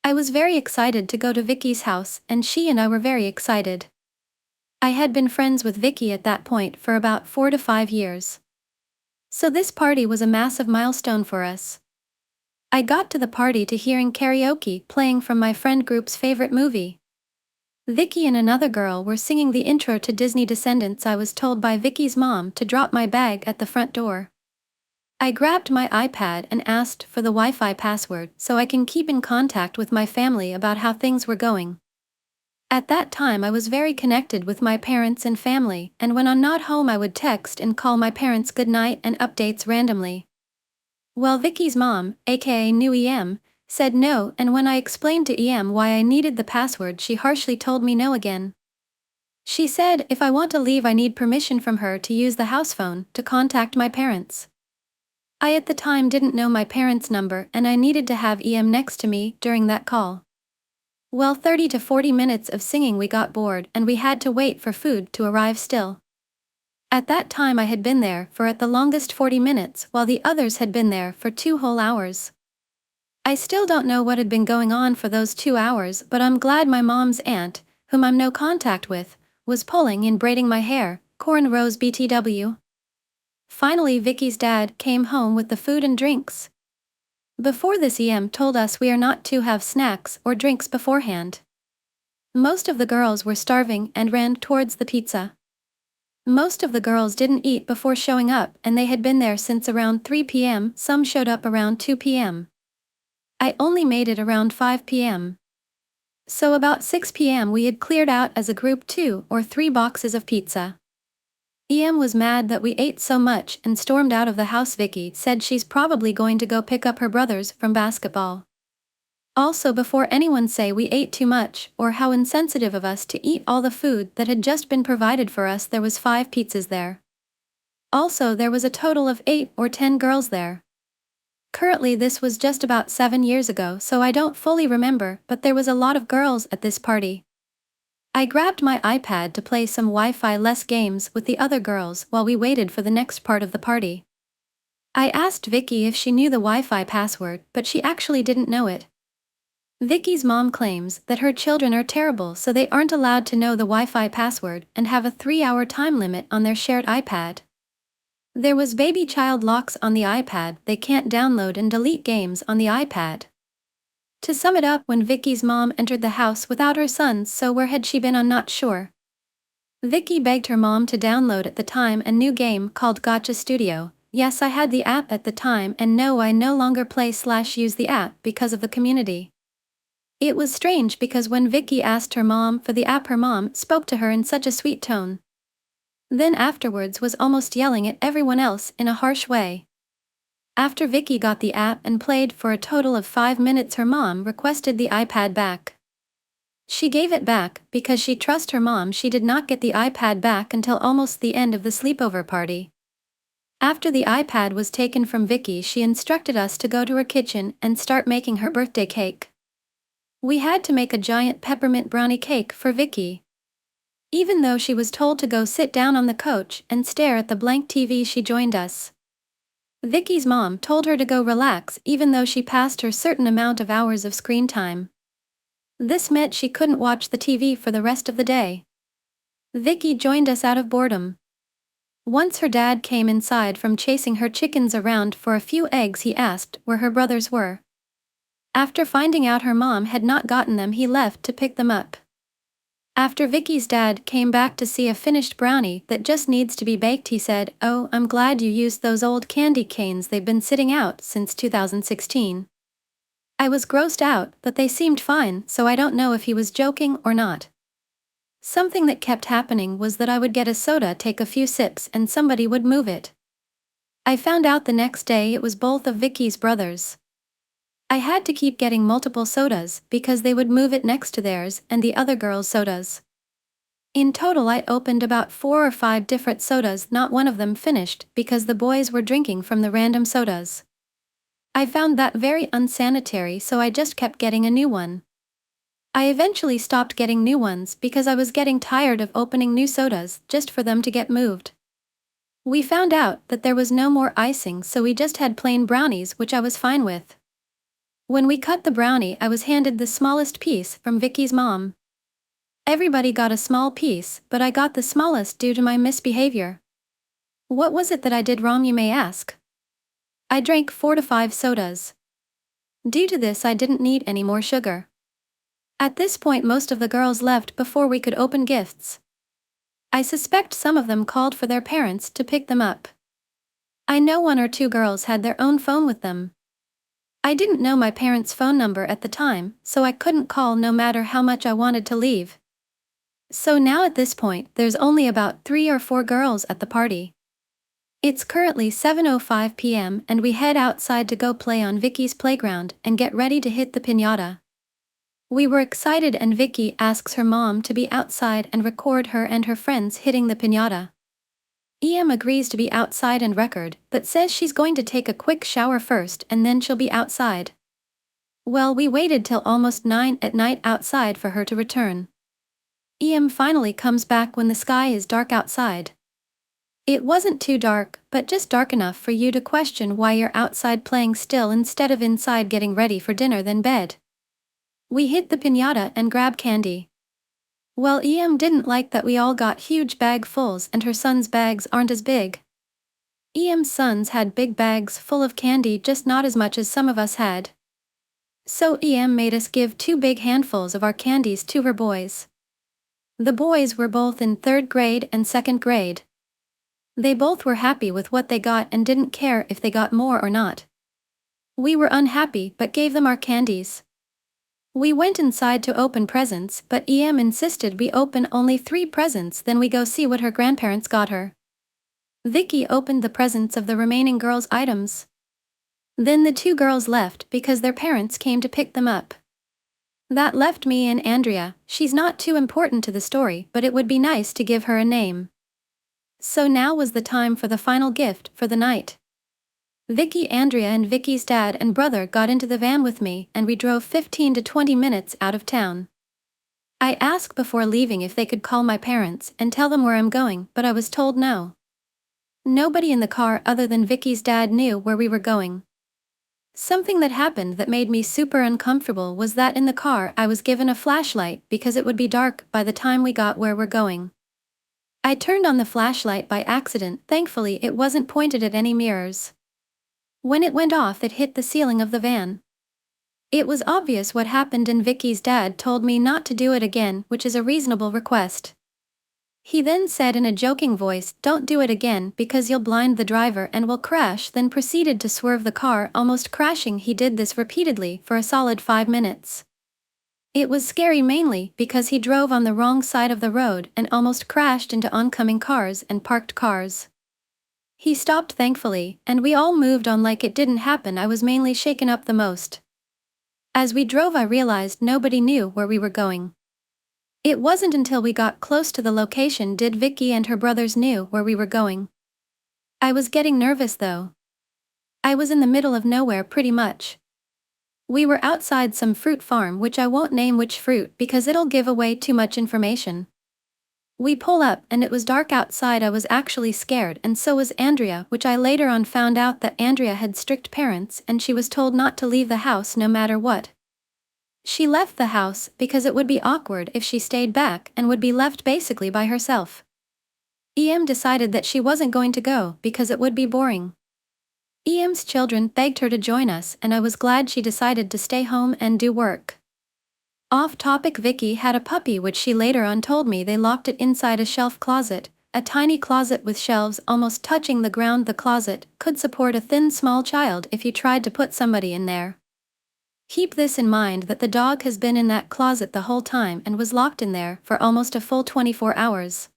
I was very excited to go to Vicky's house, and she and I were very excited. I had been friends with Vicky at that point for about 4 to 5 years. So this party was a massive milestone for us. I got to the party to hearing karaoke playing from my friend group's favorite movie. Vicky and another girl were singing the intro to Disney Descendants. I was told by Vicky's mom to drop my bag at the front door. I grabbed my iPad and asked for the Wi-Fi password so I can keep in contact with my family about how things were going. At that time I was very connected with my parents and family, and when I'm not home I would text and call my parents goodnight and updates randomly. Well, Vicky's mom, aka New EM, said no, and when I explained to EM why I needed the password, she harshly told me no again. She said if I want to leave I need permission from her to use the house phone to contact my parents. I at the time didn't know my parents' number and I needed to have EM next to me during that call. Well, 30 to 40 minutes of singing we got bored and we had to wait for food to arrive still. At that time I had been there for at the longest 40 minutes while the others had been there for 2 whole hours. I still don't know what had been going on for those 2 hours, but I'm glad my mom's aunt, whom I'm no contact with, was pulling and braiding my hair, cornrows BTW. Finally Vicky's dad came home with the food and drinks. Before this EM told us we are not to have snacks or drinks beforehand. Most of the girls were starving and ran towards the pizza. Most of the girls didn't eat before showing up and they had been there since around 3 p.m, some showed up around 2 p.m. I only made it around 5 p.m. So about 6 p.m. we had cleared out as a group 2 or 3 boxes of pizza. Em was mad that we ate so much and stormed out of the house. Vicky said she's probably going to go pick up her brothers from basketball. Also, before anyone say we ate too much or how insensitive of us to eat all the food that had just been provided for us, there was 5 pizzas there. Also, there was a total of 8 or 10 girls there. Currently, this was just about 7 years ago, so I don't fully remember, but there was a lot of girls at this party. I grabbed my iPad to play some Wi-Fi-less games with the other girls while we waited for the next part of the party. I asked Vicky if she knew the Wi-Fi password, but she actually didn't know it. Vicky's mom claims that her children are terrible, so they aren't allowed to know the Wi-Fi password and have a 3-hour time limit on their shared iPad. There was baby child locks on the iPad. They can't download and delete games on the iPad. To sum it up, when Vicky's mom entered the house without her sons, so where had she been? I'm not sure. Vicky begged her mom to download at the time a new game called Gotcha Studio. Yes, I had the app at the time, and no, I no longer play/use the app because of the community. It was strange because when Vicky asked her mom for the app, her mom spoke to her in such a sweet tone. Then afterwards was almost yelling at everyone else in a harsh way. After Vicky got the app and played for a total of 5 minutes, her mom requested the iPad back. She gave it back because she trusts her mom. She did not get the iPad back until almost the end of the sleepover party. After the iPad was taken from Vicky, she instructed us to go to her kitchen and start making her birthday cake. We had to make a giant peppermint brownie cake for Vicky. Even though she was told to go sit down on the couch and stare at the blank TV, she joined us. Vicky's mom told her to go relax even though she passed her certain amount of hours of screen time. This meant she couldn't watch the TV for the rest of the day. Vicky joined us out of boredom. Once her dad came inside from chasing her chickens around for a few eggs, he asked where her brothers were. After finding out her mom had not gotten them, he left to pick them up. After Vicky's dad came back to see a finished brownie that just needs to be baked, he said, "Oh, I'm glad you used those old candy canes. They've been sitting out since 2016. I was grossed out, but they seemed fine, so I don't know if he was joking or not. Something that kept happening was that I would get a soda, take a few sips, and somebody would move it. I found out the next day it was both of Vicky's brothers. I had to keep getting multiple sodas because they would move it next to theirs and the other girls' sodas. In total, I opened about 4 or 5 different sodas, not one of them finished because the boys were drinking from the random sodas. I found that very unsanitary, so I just kept getting a new one. I eventually stopped getting new ones because I was getting tired of opening new sodas just for them to get moved. We found out that there was no more icing, so we just had plain brownies, which I was fine with. When we cut the brownie, I was handed the smallest piece from Vicky's mom. Everybody got a small piece, but I got the smallest due to my misbehavior. What was it that I did wrong, you may ask? I drank 4 to 5 sodas. Due to this, I didn't need any more sugar. At this point, most of the girls left before we could open gifts. I suspect some of them called for their parents to pick them up. I know 1 or 2 girls had their own phone with them. I didn't know my parents' phone number at the time, so I couldn't call no matter how much I wanted to leave. So now at this point, there's only about 3 or 4 girls at the party. It's currently 7:05 p.m. and we head outside to go play on Vicky's playground and get ready to hit the piñata. We were excited and Vicky asks her mom to be outside and record her and her friends hitting the piñata. Em agrees to be outside and record, but says she's going to take a quick shower first and then she'll be outside. Well, we waited till almost 9 at night outside for her to return. Em finally comes back when the sky is dark outside. It wasn't too dark, but just dark enough for you to question why you're outside playing still instead of inside getting ready for dinner then bed. We hit the piñata and grab candy. Well, Em didn't like that we all got huge bagfuls and her son's bags aren't as big. Em's sons had big bags full of candy, just not as much as some of us had. So Em made us give 2 big handfuls of our candies to her boys. The boys were both in 3rd grade and 2nd grade. They both were happy with what they got and didn't care if they got more or not. We were unhappy but gave them our candies. We went inside to open presents, but Em insisted we open only 3 presents, then we go see what her grandparents got her. Vicky opened the presents of the remaining girls' items. Then the two girls left because their parents came to pick them up. That left me and Andrea. She's not too important to the story, but it would be nice to give her a name. So now was the time for the final gift for the night. Vicky, Andrea and Vicky's dad and brother got into the van with me and we drove 15 to 20 minutes out of town. I asked before leaving if they could call my parents and tell them where I'm going, but I was told no. Nobody in the car other than Vicky's dad knew where we were going. Something that happened that made me super uncomfortable was that in the car I was given a flashlight because it would be dark by the time we got where we're going. I turned on the flashlight by accident. Thankfully it wasn't pointed at any mirrors. When it went off it hit the ceiling of the van. It was obvious what happened and Vicky's dad told me not to do it again, which is a reasonable request. He then said in a joking voice, "Don't do it again because you'll blind the driver and will crash," then proceeded to swerve the car, almost crashing. He did this repeatedly for a solid 5 minutes. It was scary mainly because he drove on the wrong side of the road and almost crashed into oncoming cars and parked cars. He stopped thankfully, and we all moved on like it didn't happen. I was mainly shaken up the most. As we drove I realized nobody knew where we were going. It wasn't until we got close to the location did Vicky and her brothers knew where we were going. I was getting nervous though. I was in the middle of nowhere pretty much. We were outside some fruit farm, which I won't name which fruit because it'll give away too much information. We pull up and it was dark outside. I was actually scared and so was Andrea, which I later on found out that Andrea had strict parents and she was told not to leave the house no matter what. She left the house because it would be awkward if she stayed back and would be left basically by herself. Decided that she wasn't going to go because it would be boring. Em's children begged her to join us and I was glad she decided to stay home and do work. Off topic, Vicky had a puppy which she later on told me they locked it inside a shelf closet, a tiny closet with shelves almost touching the ground. The closet could support a thin small child if you tried to put somebody in there. Keep this in mind that the dog has been in that closet the whole time and was locked in there for almost a full 24 hours.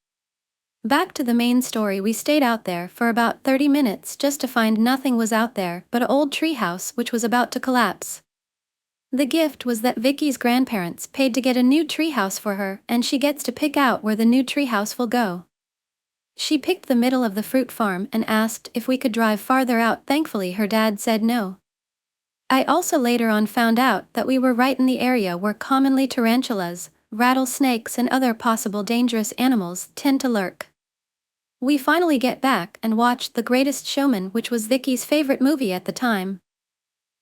Back to the main story, we stayed out there for about 30 minutes just to find nothing was out there but an old treehouse which was about to collapse. The gift was that Vicky's grandparents paid to get a new treehouse for her and she gets to pick out where the new treehouse will go. She picked the middle of the fruit farm and asked if we could drive farther out. Thankfully her dad said no. I also later on found out that we were right in the area where commonly tarantulas, rattlesnakes and other possible dangerous animals tend to lurk. We finally get back and watched The Greatest Showman, which was Vicky's favorite movie at the time.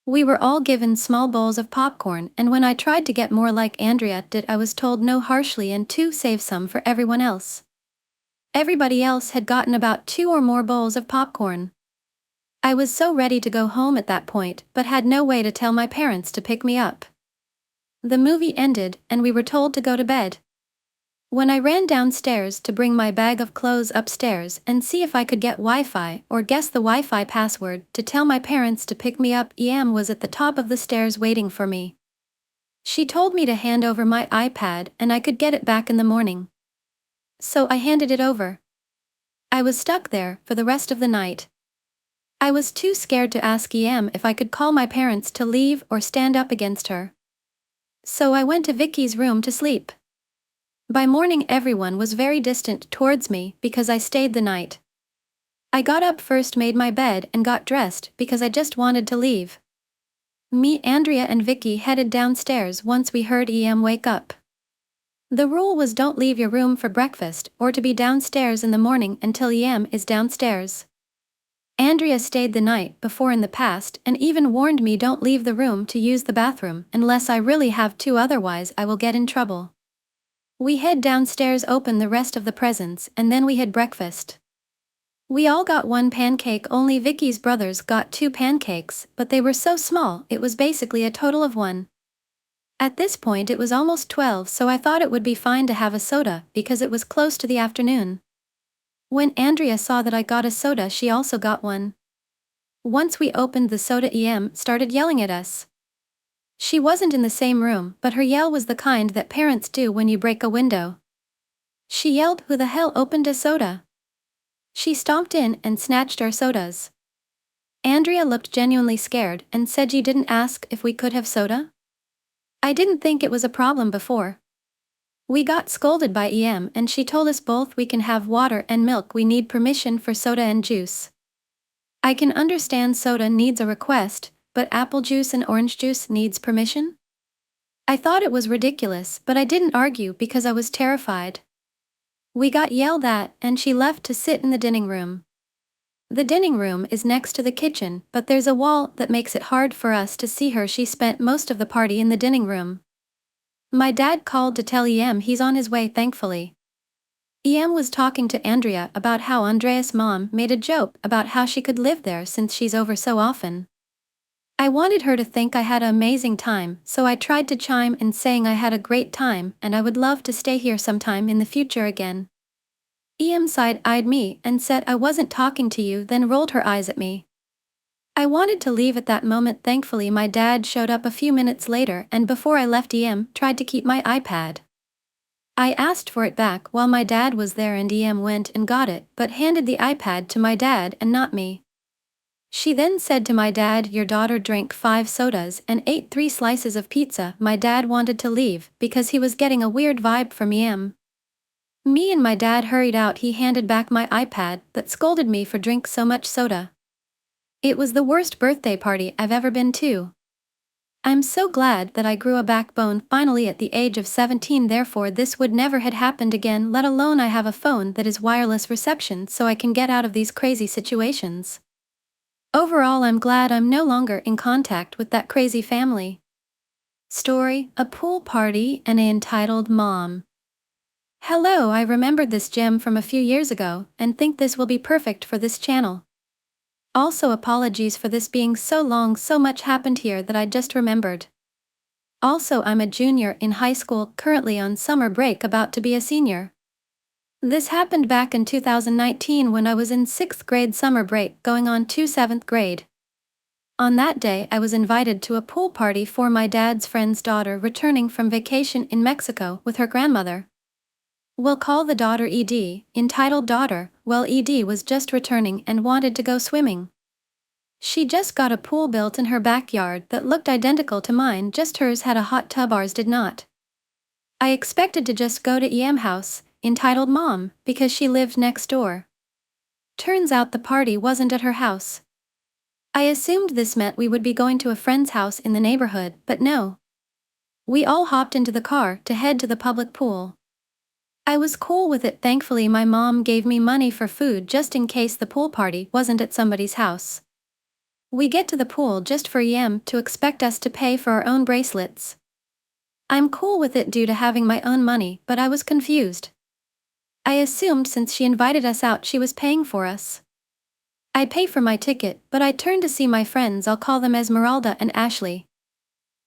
We were all given small bowls of popcorn and when I tried to get more like Andrea did I was told no harshly and to save some for everyone else. Everybody else had gotten about 2 or more bowls of popcorn. I was so ready to go home at that point but had no way to tell my parents to pick me up. The movie ended and we were told to go to bed. When I ran downstairs to bring my bag of clothes upstairs and see if I could get Wi-Fi or guess the Wi-Fi password to tell my parents to pick me up, Em was at the top of the stairs waiting for me. She told me to hand over my iPad and I could get it back in the morning. So I handed it over. I was stuck there for the rest of the night. I was too scared to ask Em if I could call my parents to leave or stand up against her. So I went to Vicky's room to sleep. By morning everyone was very distant towards me because I stayed the night. I got up first, made my bed and got dressed because I just wanted to leave. Me, Andrea and Vicky headed downstairs once we heard Em wake up. The rule was don't leave your room for breakfast or to be downstairs in the morning until Em is downstairs. Andrea stayed the night before in the past and even warned me don't leave the room to use the bathroom unless I really have to, otherwise I will get in trouble. We head downstairs, open the rest of the presents and then we had breakfast. We all got 1 pancake, only Vicky's brothers got 2 pancakes, but they were so small it was basically a total of 1. At this point it was almost 12, so I thought it would be fine to have a soda because it was close to the afternoon. When Andrea saw that I got a soda she also got one. Once we opened the soda Em started yelling at us. She wasn't in the same room, but her yell was the kind that parents do when you break a window. She yelled, "Who the hell opened a soda?" She stomped in and snatched our sodas. Andrea looked genuinely scared and said, "You didn't ask if we could have soda?" I didn't think it was a problem before. We got scolded by EM and she told us both we can have water and milk, we need permission for soda and juice. I can understand soda needs a request, but apple juice and orange juice needs permission? I thought it was ridiculous, but I didn't argue because I was terrified. We got yelled at and she left to sit in the dining room. The dining room is next to the kitchen, but there's a wall that makes it hard for us to see her. She spent most of the party in the dining room. My dad called to tell EM he's on his way, thankfully. EM was talking to Andrea about how Andrea's mom made a joke about how she could live there since she's over so often. I wanted her to think I had an amazing time, so I tried to chime in saying I had a great time and I would love to stay here sometime in the future again. EM side-eyed me and said I wasn't talking to you, then rolled her eyes at me. I wanted to leave at that moment. Thankfully my dad showed up a few minutes later, and before I left EM tried to keep my iPad. I asked for it back while my dad was there and EM went and got it, but handed the iPad to my dad and not me. She then said to my dad, "Your daughter drank 5 sodas and ate 3 slices of pizza." My dad wanted to leave because he was getting a weird vibe from EM. Me and my dad hurried out. He handed back my iPad but scolded me for drinking so much soda. It was the worst birthday party I've ever been to. I'm so glad that I grew a backbone finally at the age of 17, therefore this would never had happened again, let alone I have a phone that is wireless reception so I can get out of these crazy situations. Overall, I'm glad I'm no longer in contact with that crazy family. Story: A Pool Party and an Entitled Mom. Hello, I remembered this gem from a few years ago and think this will be perfect for this channel. Also, apologies for this being so long, so much happened here that I just remembered. Also, I'm a junior in high school, currently on summer break, about to be a senior. This happened back in 2019 when I was in 6th grade summer break going on to 7th grade. On that day I was invited to a pool party for my dad's friend's daughter returning from vacation in Mexico with her grandmother. We'll call the daughter ED, entitled daughter. Well, ED was just returning and wanted to go swimming. She just got a pool built in her backyard that looked identical to mine, just hers had a hot tub, ours did not. I expected to just go to EM house, entitled mom, because she lived next door. Turns out the party wasn't at her house. I assumed this meant we would be going to a friend's house in the neighborhood, but no. We all hopped into the car to head to the public pool. I was cool with it. Thankfully my mom gave me money for food just in case the pool party wasn't at somebody's house. We get to the pool just for EM to expect us to pay for our own bracelets. I'm cool with it due to having my own money, but I was confused. I assumed since she invited us out she was paying for us. I pay for my ticket, but I turned to see my friends. I'll call them Esmeralda and Ashley.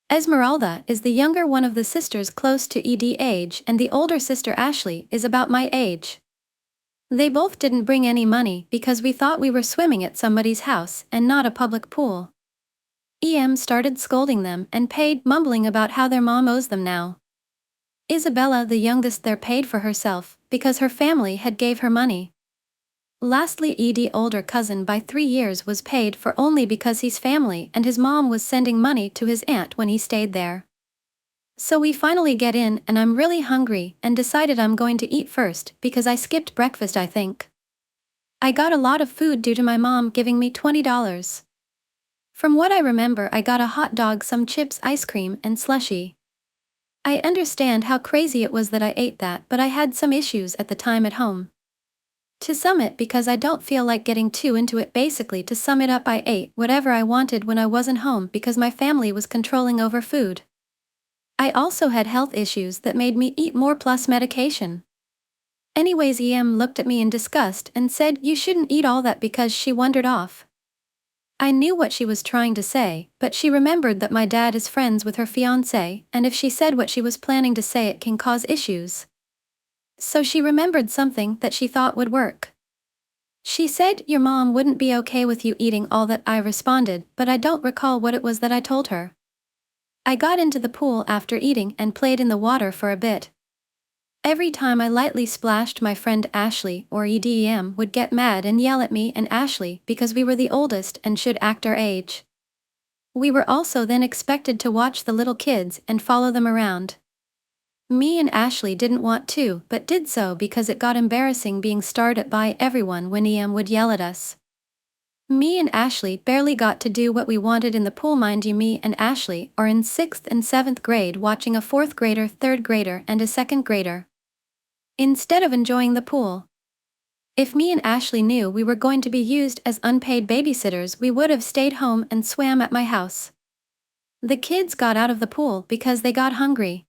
Esmeralda is the younger one of the sisters, close to ED age, and the older sister Ashley is about my age. They both didn't bring any money because we thought we were swimming at somebody's house and not a public pool. EM started scolding them and paid, mumbling about how their mom owes them now. Isabella, the youngest there, paid for herself because her family had gave her money. Lastly, ED older cousin by 3 years was paid for only because he's family and his mom was sending money to his aunt when he stayed there. So we finally get in and I'm really hungry and decided I'm going to eat first because I skipped breakfast, I think. I got a lot of food due to my mom giving me $20. From what I remember, I got a hot dog, some chips, ice cream, and slushie. I understand how crazy it was that I ate that, but I had some issues at the time at home. To sum it, because I don't feel like getting too into it, basically to sum it up, I ate whatever I wanted when I wasn't home because my family was controlling over food. I also had health issues that made me eat more plus medication. Anyways, EM looked at me in disgust and said, "You shouldn't eat all that," because she wandered off. I knew what she was trying to say, but she remembered that my dad is friends with her fiancé, and if she said what she was planning to say it can cause issues. So she remembered something that she thought would work. She said, "Your mom wouldn't be okay with you eating all that." I responded, but I don't recall what it was that I told her. I got into the pool after eating and played in the water for a bit. Every time I lightly splashed, my friend Ashley, or EDM, would get mad and yell at me and Ashley because we were the oldest and should act our age. We were also then expected to watch the little kids and follow them around. Me and Ashley didn't want to, but did so because it got embarrassing being stared at by everyone when EM would yell at us. Me and Ashley barely got to do what we wanted in the pool. Mind you, me and Ashley are in 6th and 7th grade watching a 4th grader, 3rd grader, and a 2nd grader, instead of enjoying the pool. If me and Ashley knew we were going to be used as unpaid babysitters, we would have stayed home and swam at my house. The kids got out of the pool because they got hungry.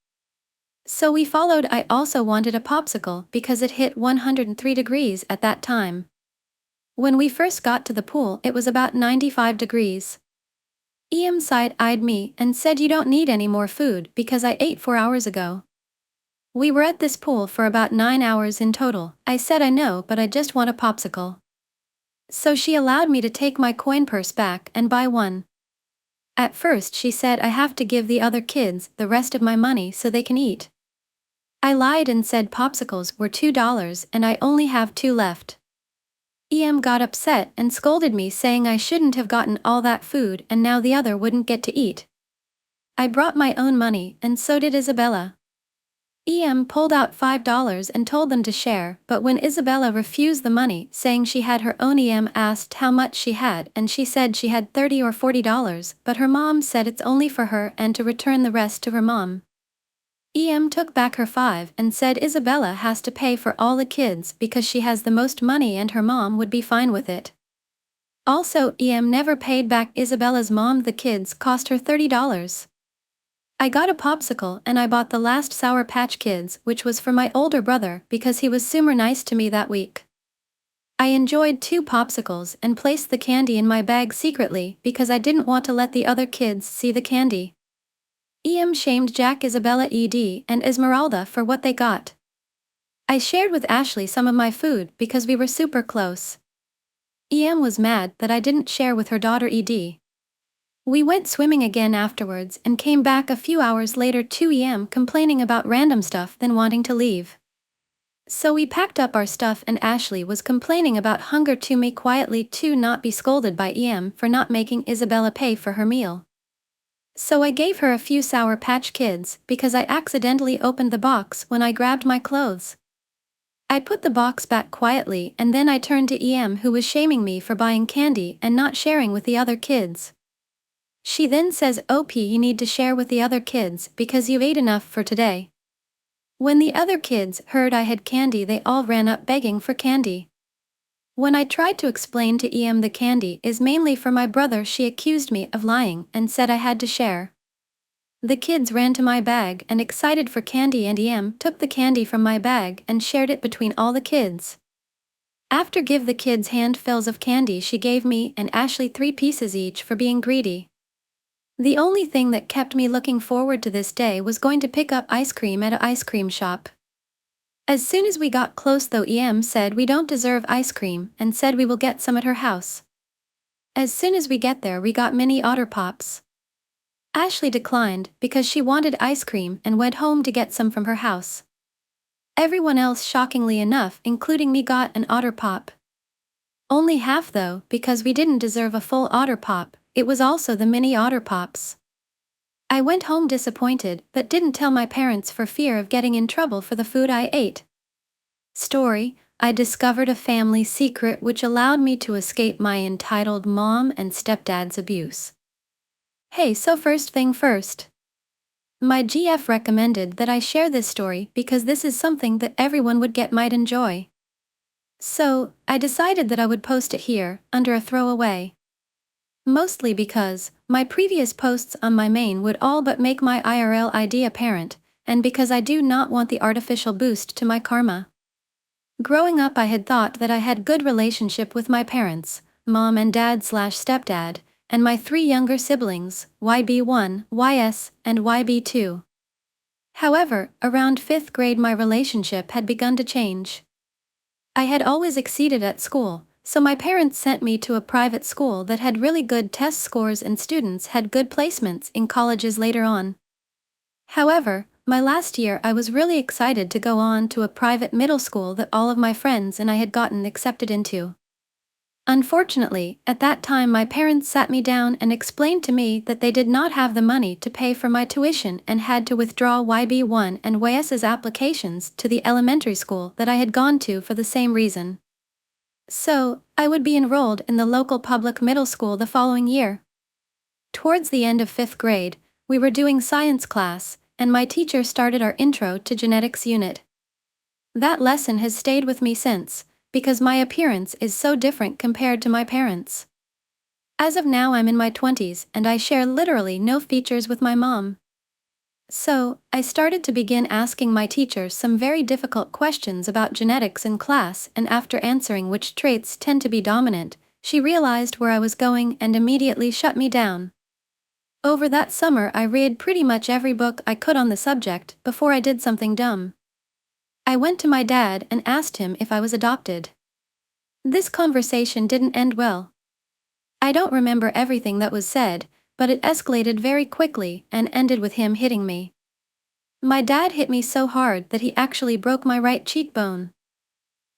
So we followed. I also wanted a popsicle because it hit 103 degrees at that time. When we first got to the pool, it was about 95 degrees. EM side-eyed me and said, "You don't need any more food because I ate 4 hours ago." We were at this pool for about 9 hours in total. I said, "I know, but I just want a popsicle." So she allowed me to take my coin purse back and buy one. At first she said I have to give the other kids the rest of my money so they can eat. I lied and said popsicles were $2 and I only have 2 left. EM got upset and scolded me, saying I shouldn't have gotten all that food and now the other wouldn't get to eat. I brought my own money and so did Isabella. EM pulled out $5 and told them to share, but when Isabella refused the money, saying she had her own, EM asked how much she had and she said she had $30 or $40, but her mom said it's only for her and to return the rest to her mom. EM took back her $5 and said Isabella has to pay for all the kids because she has the most money and her mom would be fine with it. Also, EM never paid back Isabella's mom. The kids cost her $30. I got a popsicle and I bought the last Sour Patch Kids, which was for my older brother because he was super nice to me that week. I enjoyed 2 popsicles and placed the candy in my bag secretly because I didn't want to let the other kids see the candy. EM shamed Jack, Isabella, ED, and Esmeralda for what they got. I shared with Ashley some of my food because we were super close. EM was mad that I didn't share with her daughter ED. We went swimming again afterwards and came back a few hours later to EM complaining about random stuff then wanting to leave. So we packed up our stuff and Ashley was complaining about hunger to me quietly to not be scolded by EM for not making Isabella pay for her meal. So I gave her a few Sour Patch Kids because I accidentally opened the box when I grabbed my clothes. I put the box back quietly and then I turned to EM, who was shaming me for buying candy and not sharing with the other kids. She then says, "OP, you need to share with the other kids because you ate enough for today." When the other kids heard I had candy, they all ran up begging for candy. When I tried to explain to EM the candy is mainly for my brother, she accused me of lying and said I had to share. The kids ran to my bag and excited for candy and EM took the candy from my bag and shared it between all the kids. After give the kids handfuls of candy, she gave me and Ashley 3 pieces each for being greedy. The only thing that kept me looking forward to this day was going to pick up ice cream at an ice cream shop. As soon as we got close though, EM said we don't deserve ice cream and said we will get some at her house. As soon as we get there, we got mini otter pops. Ashley declined because she wanted ice cream and went home to get some from her house. Everyone else, shockingly enough, including me, got an otter pop. Only half though, because we didn't deserve a full otter pop. It was also the mini otter pops. I went home disappointed but didn't tell my parents for fear of getting in trouble for the food I ate. Story: I discovered a family secret which allowed me to escape my entitled mom and stepdad's abuse. Hey, so first thing first. My GF recommended that I share this story because this is something that everyone might enjoy. So, I decided that I would post it here, under a throwaway. Mostly because my previous posts on my main would all but make my IRL ID apparent, and because I do not want the artificial boost to my karma. Growing up, I had thought that I had good relationship with my parents, mom and dad/stepdad, and my 3 younger siblings, YB1, YS, and YB2. However, around 5th grade my relationship had begun to change. I had always exceeded at school, so my parents sent me to a private school that had really good test scores and students had good placements in colleges later on. However, My last year I was really excited to go on to a private middle school that all of my friends and I had gotten accepted into. Unfortunately, at that time my parents sat me down and explained to me that they did not have the money to pay for my tuition and had to withdraw YB1 and YS's applications to the elementary school that I had gone to for the same reason. So, I would be enrolled in the local public middle school the following year. Towards the end of 5th grade, we were doing science class, and my teacher started our Intro to Genetics unit. That lesson has stayed with me since, because my appearance is so different compared to my parents. As of now I'm in my 20s and I share literally no features with my mom. So, I started to begin asking my teacher some very difficult questions about genetics in class, and after answering which traits tend to be dominant, she realized where I was going and immediately shut me down. Over that summer I read pretty much every book I could on the subject before I did something dumb. I went to my dad and asked him if I was adopted. This conversation didn't end well. I don't remember everything that was said, but it escalated very quickly and ended with him hitting me. My dad hit me so hard that he actually broke my right cheekbone.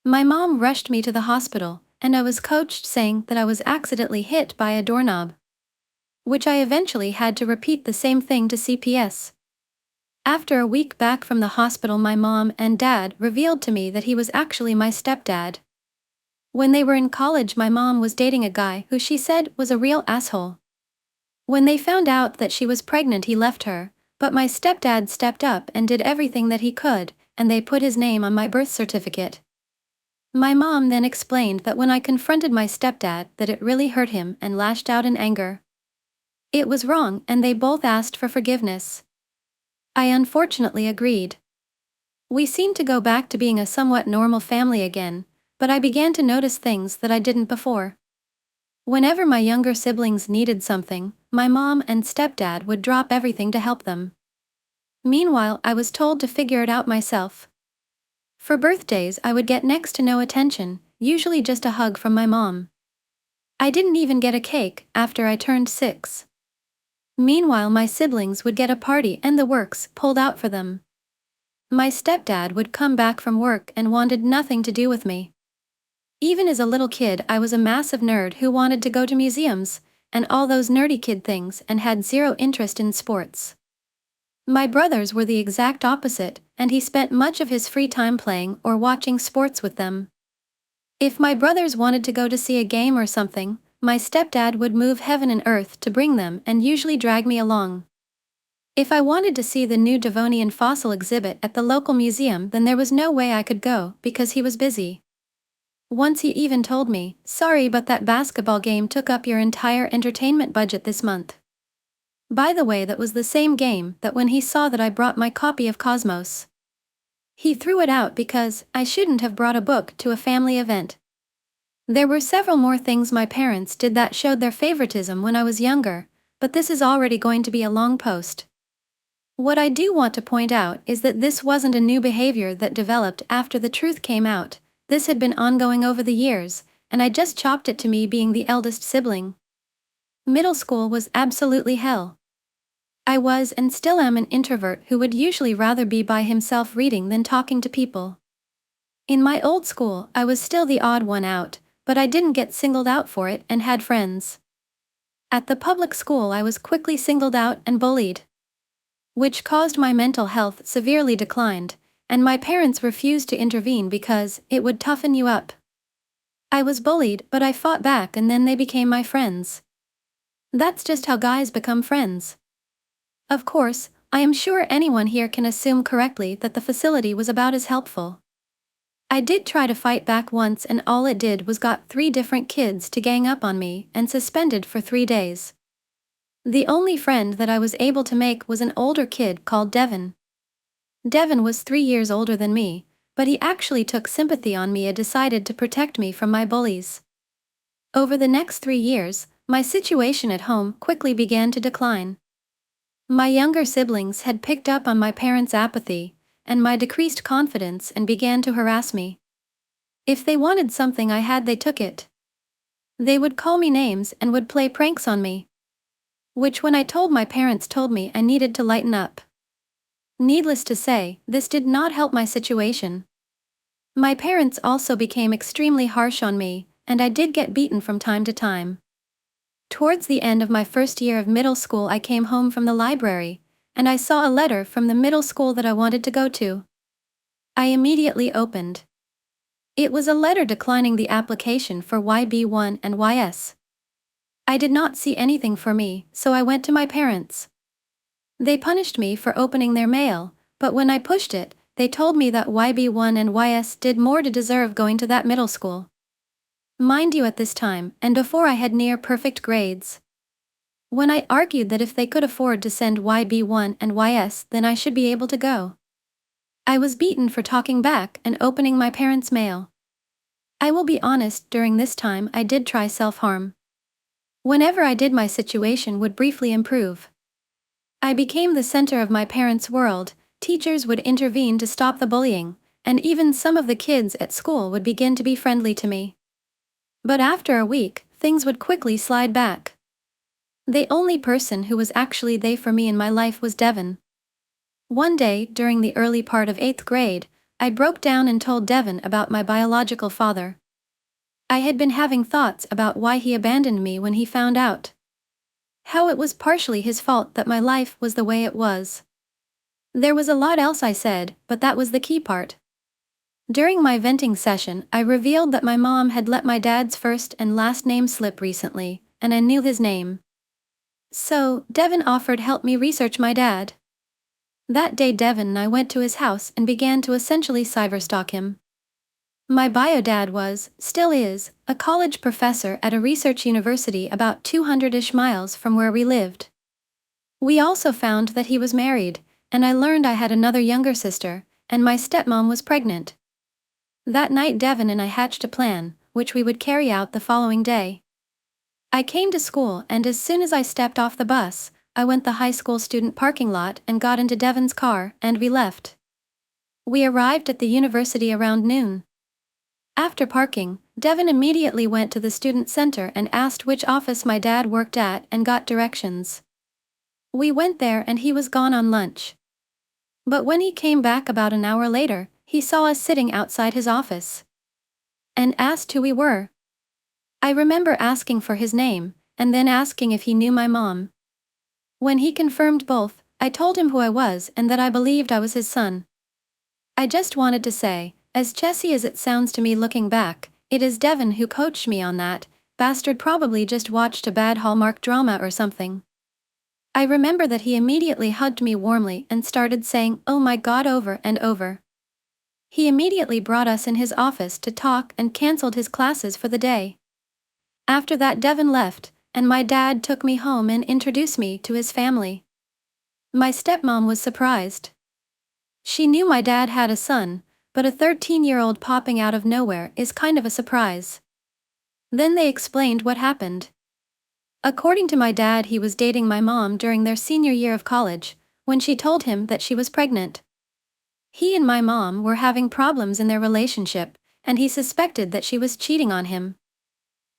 My mom rushed me to the hospital, and I was coached saying that I was accidentally hit by a doorknob, which I eventually had to repeat the same thing to CPS. After a week back from the hospital, my mom and dad revealed to me that he was actually my stepdad. When they were in college, my mom was dating a guy who she said was a real asshole. When they found out that she was pregnant, he left her, but my stepdad stepped up and did everything that he could, and they put his name on my birth certificate. My mom then explained that when I confronted my stepdad that it really hurt him and lashed out in anger. It was wrong and they both asked for forgiveness. I unfortunately agreed. We seemed to go back to being a somewhat normal family again, but I began to notice things that I didn't before. Whenever my younger siblings needed something, my mom and stepdad would drop everything to help them. Meanwhile, I was told to figure it out myself. For birthdays, I would get next to no attention, usually just a hug from my mom. I didn't even get a cake after I turned 6. Meanwhile, my siblings would get a party and the works pulled out for them. My stepdad would come back from work and wanted nothing to do with me. Even as a little kid, I was a massive nerd who wanted to go to museums and all those nerdy kid things and had zero interest in sports. My brothers were the exact opposite, and he spent much of his free time playing or watching sports with them. If my brothers wanted to go to see a game or something, my stepdad would move heaven and earth to bring them and usually drag me along. If I wanted to see the new Devonian fossil exhibit at the local museum, then there was no way I could go because he was busy. Once he even told me, "Sorry, but that basketball game took up your entire entertainment budget this month." By the way, that was the same game that when he saw that I brought my copy of Cosmos, he threw it out because I shouldn't have brought a book to a family event. There were several more things my parents did that showed their favoritism when I was younger, but this is already going to be a long post. What I do want to point out is that this wasn't a new behavior that developed after the truth came out. This had been ongoing over the years, and I just chopped it to me being the eldest sibling. Middle school was absolutely hell. I was and still am an introvert who would usually rather be by himself reading than talking to people. In my old school, I was still the odd one out, but I didn't get singled out for it and had friends. At the public school, I was quickly singled out and bullied, which caused my mental health severely declined, and my parents refused to intervene because it would toughen you up. I was bullied, but I fought back and then they became my friends. That's just how guys become friends. Of course, I am sure anyone here can assume correctly that the facility was about as helpful. I did try to fight back once and all it did was got 3 different kids to gang up on me and suspended for 3 days. The only friend that I was able to make was an older kid called Devin. Devin was 3 years older than me, but he actually took sympathy on me and decided to protect me from my bullies. Over the next 3 years, my situation at home quickly began to decline. My younger siblings had picked up on my parents' apathy and my decreased confidence and began to harass me. If they wanted something I had, they took it. They would call me names and would play pranks on me, which when I told my parents told me I needed to lighten up. Needless to say, this did not help my situation. My parents also became extremely harsh on me, and I did get beaten from time to time. Towards the end of my first year of middle school, I came home from the library, and I saw a letter from the middle school that I wanted to go to. I immediately opened. It was a letter declining the application for YB1 and YS. I did not see anything for me, so I went to my parents. They punished me for opening their mail, but when I pushed it, they told me that YB1 and YS did more to deserve going to that middle school. Mind you, at this time, and before I had near perfect grades. When I argued that if they could afford to send YB1 and YS, then I should be able to go. I was beaten for talking back and opening my parents' mail. I will be honest, during this time I did try self-harm. Whenever I did, my situation would briefly improve. I became the center of my parents' world, teachers would intervene to stop the bullying, and even some of the kids at school would begin to be friendly to me. But after a week, things would quickly slide back. The only person who was actually they for me in my life was Devin. One day, during the early part of 8th grade, I broke down and told Devin about my biological father. I had been having thoughts about why he abandoned me when he found out. How it was partially his fault that my life was the way it was. There was a lot else I said, but that was the key part. During my venting session, I revealed that my mom had let my dad's first and last name slip recently, and I knew his name. So, Devin offered help me research my dad. That day Devin and I went to his house and began to essentially cyberstalk him. My bio dad was, still is, a college professor at a research university about 200-ish miles from where we lived. We also found that he was married, and I learned I had another younger sister, and my stepmom was pregnant. That night Devin and I hatched a plan, which we would carry out the following day. I came to school, and as soon as I stepped off the bus, I went the high school student parking lot and got into Devin's car, and we left. We arrived at the university around noon. After parking, Devin immediately went to the student center and asked which office my dad worked at and got directions. We went there and he was gone on lunch. But when he came back about an hour later, he saw us sitting outside his office and asked who we were. I remember asking for his name, and then asking if he knew my mom. When he confirmed both, I told him who I was and that I believed I was his son. I just wanted to say, as chessy as it sounds to me looking back, it is Devin who coached me on that. Bastard probably just watched a bad Hallmark drama or something. I remember that he immediately hugged me warmly and started saying, "Oh my God," over and over. He immediately brought us in his office to talk and cancelled his classes for the day. After that Devin left, and my dad took me home and introduced me to his family. My stepmom was surprised. She knew my dad had a son, but a 13-year-old popping out of nowhere is kind of a surprise. Then they explained what happened. According to my dad, he was dating my mom during their senior year of college, when she told him that she was pregnant. He and my mom were having problems in their relationship, and he suspected that she was cheating on him.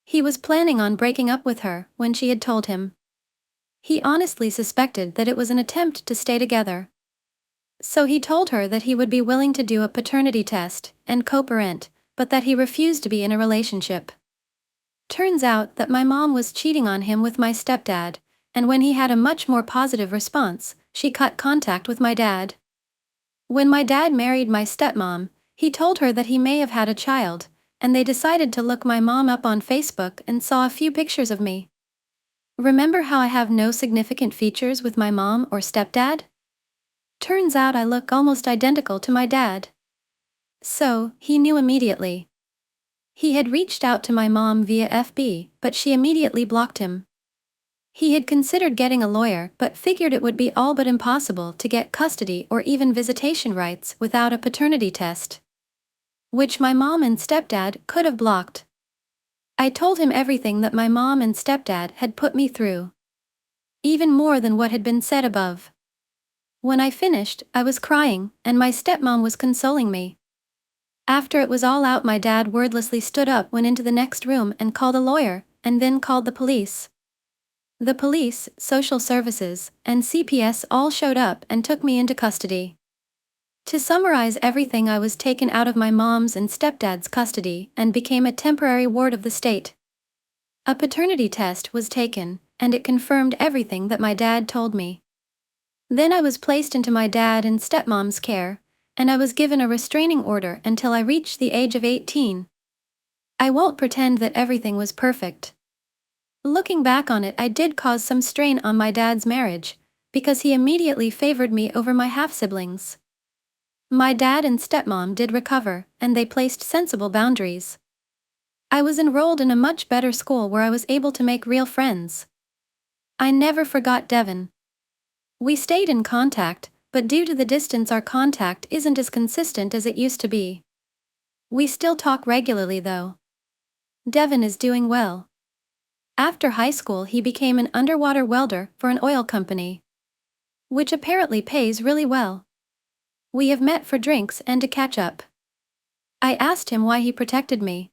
He was planning on breaking up with her when she had told him. He honestly suspected that it was an attempt to stay together. So he told her that he would be willing to do a paternity test and co-parent, but that he refused to be in a relationship. Turns out that my mom was cheating on him with my stepdad, and when he had a much more positive response, she cut contact with my dad. When my dad married my stepmom, he told her that he may have had a child, and they decided to look my mom up on Facebook and saw a few pictures of me. Remember how I have no significant features with my mom or stepdad? Turns out I look almost identical to my dad. So, he knew immediately. He had reached out to my mom via FB, but she immediately blocked him. He had considered getting a lawyer but figured it would be all but impossible to get custody or even visitation rights without a paternity test, which my mom and stepdad could have blocked. I told him everything that my mom and stepdad had put me through, even more than what had been said above. When I finished, I was crying, and my stepmom was consoling me. After it was all out, my dad wordlessly stood up, went into the next room and called a lawyer, and then called the police. The police, social services, and CPS all showed up and took me into custody. To summarize everything, I was taken out of my mom's and stepdad's custody and became a temporary ward of the state. A paternity test was taken, and it confirmed everything that my dad told me. Then I was placed into my dad and stepmom's care, and I was given a restraining order until I reached the age of 18. I won't pretend that everything was perfect. Looking back on it, I did cause some strain on my dad's marriage, because he immediately favored me over my half-siblings. My dad and stepmom did recover, and they placed sensible boundaries. I was enrolled in a much better school where I was able to make real friends. I never forgot Devin. We stayed in contact, but due to the distance our contact isn't as consistent as it used to be. We still talk regularly though. Devin is doing well. After high school he became an underwater welder for an oil company, which apparently pays really well. We have met for drinks and to catch up. I asked him why he protected me.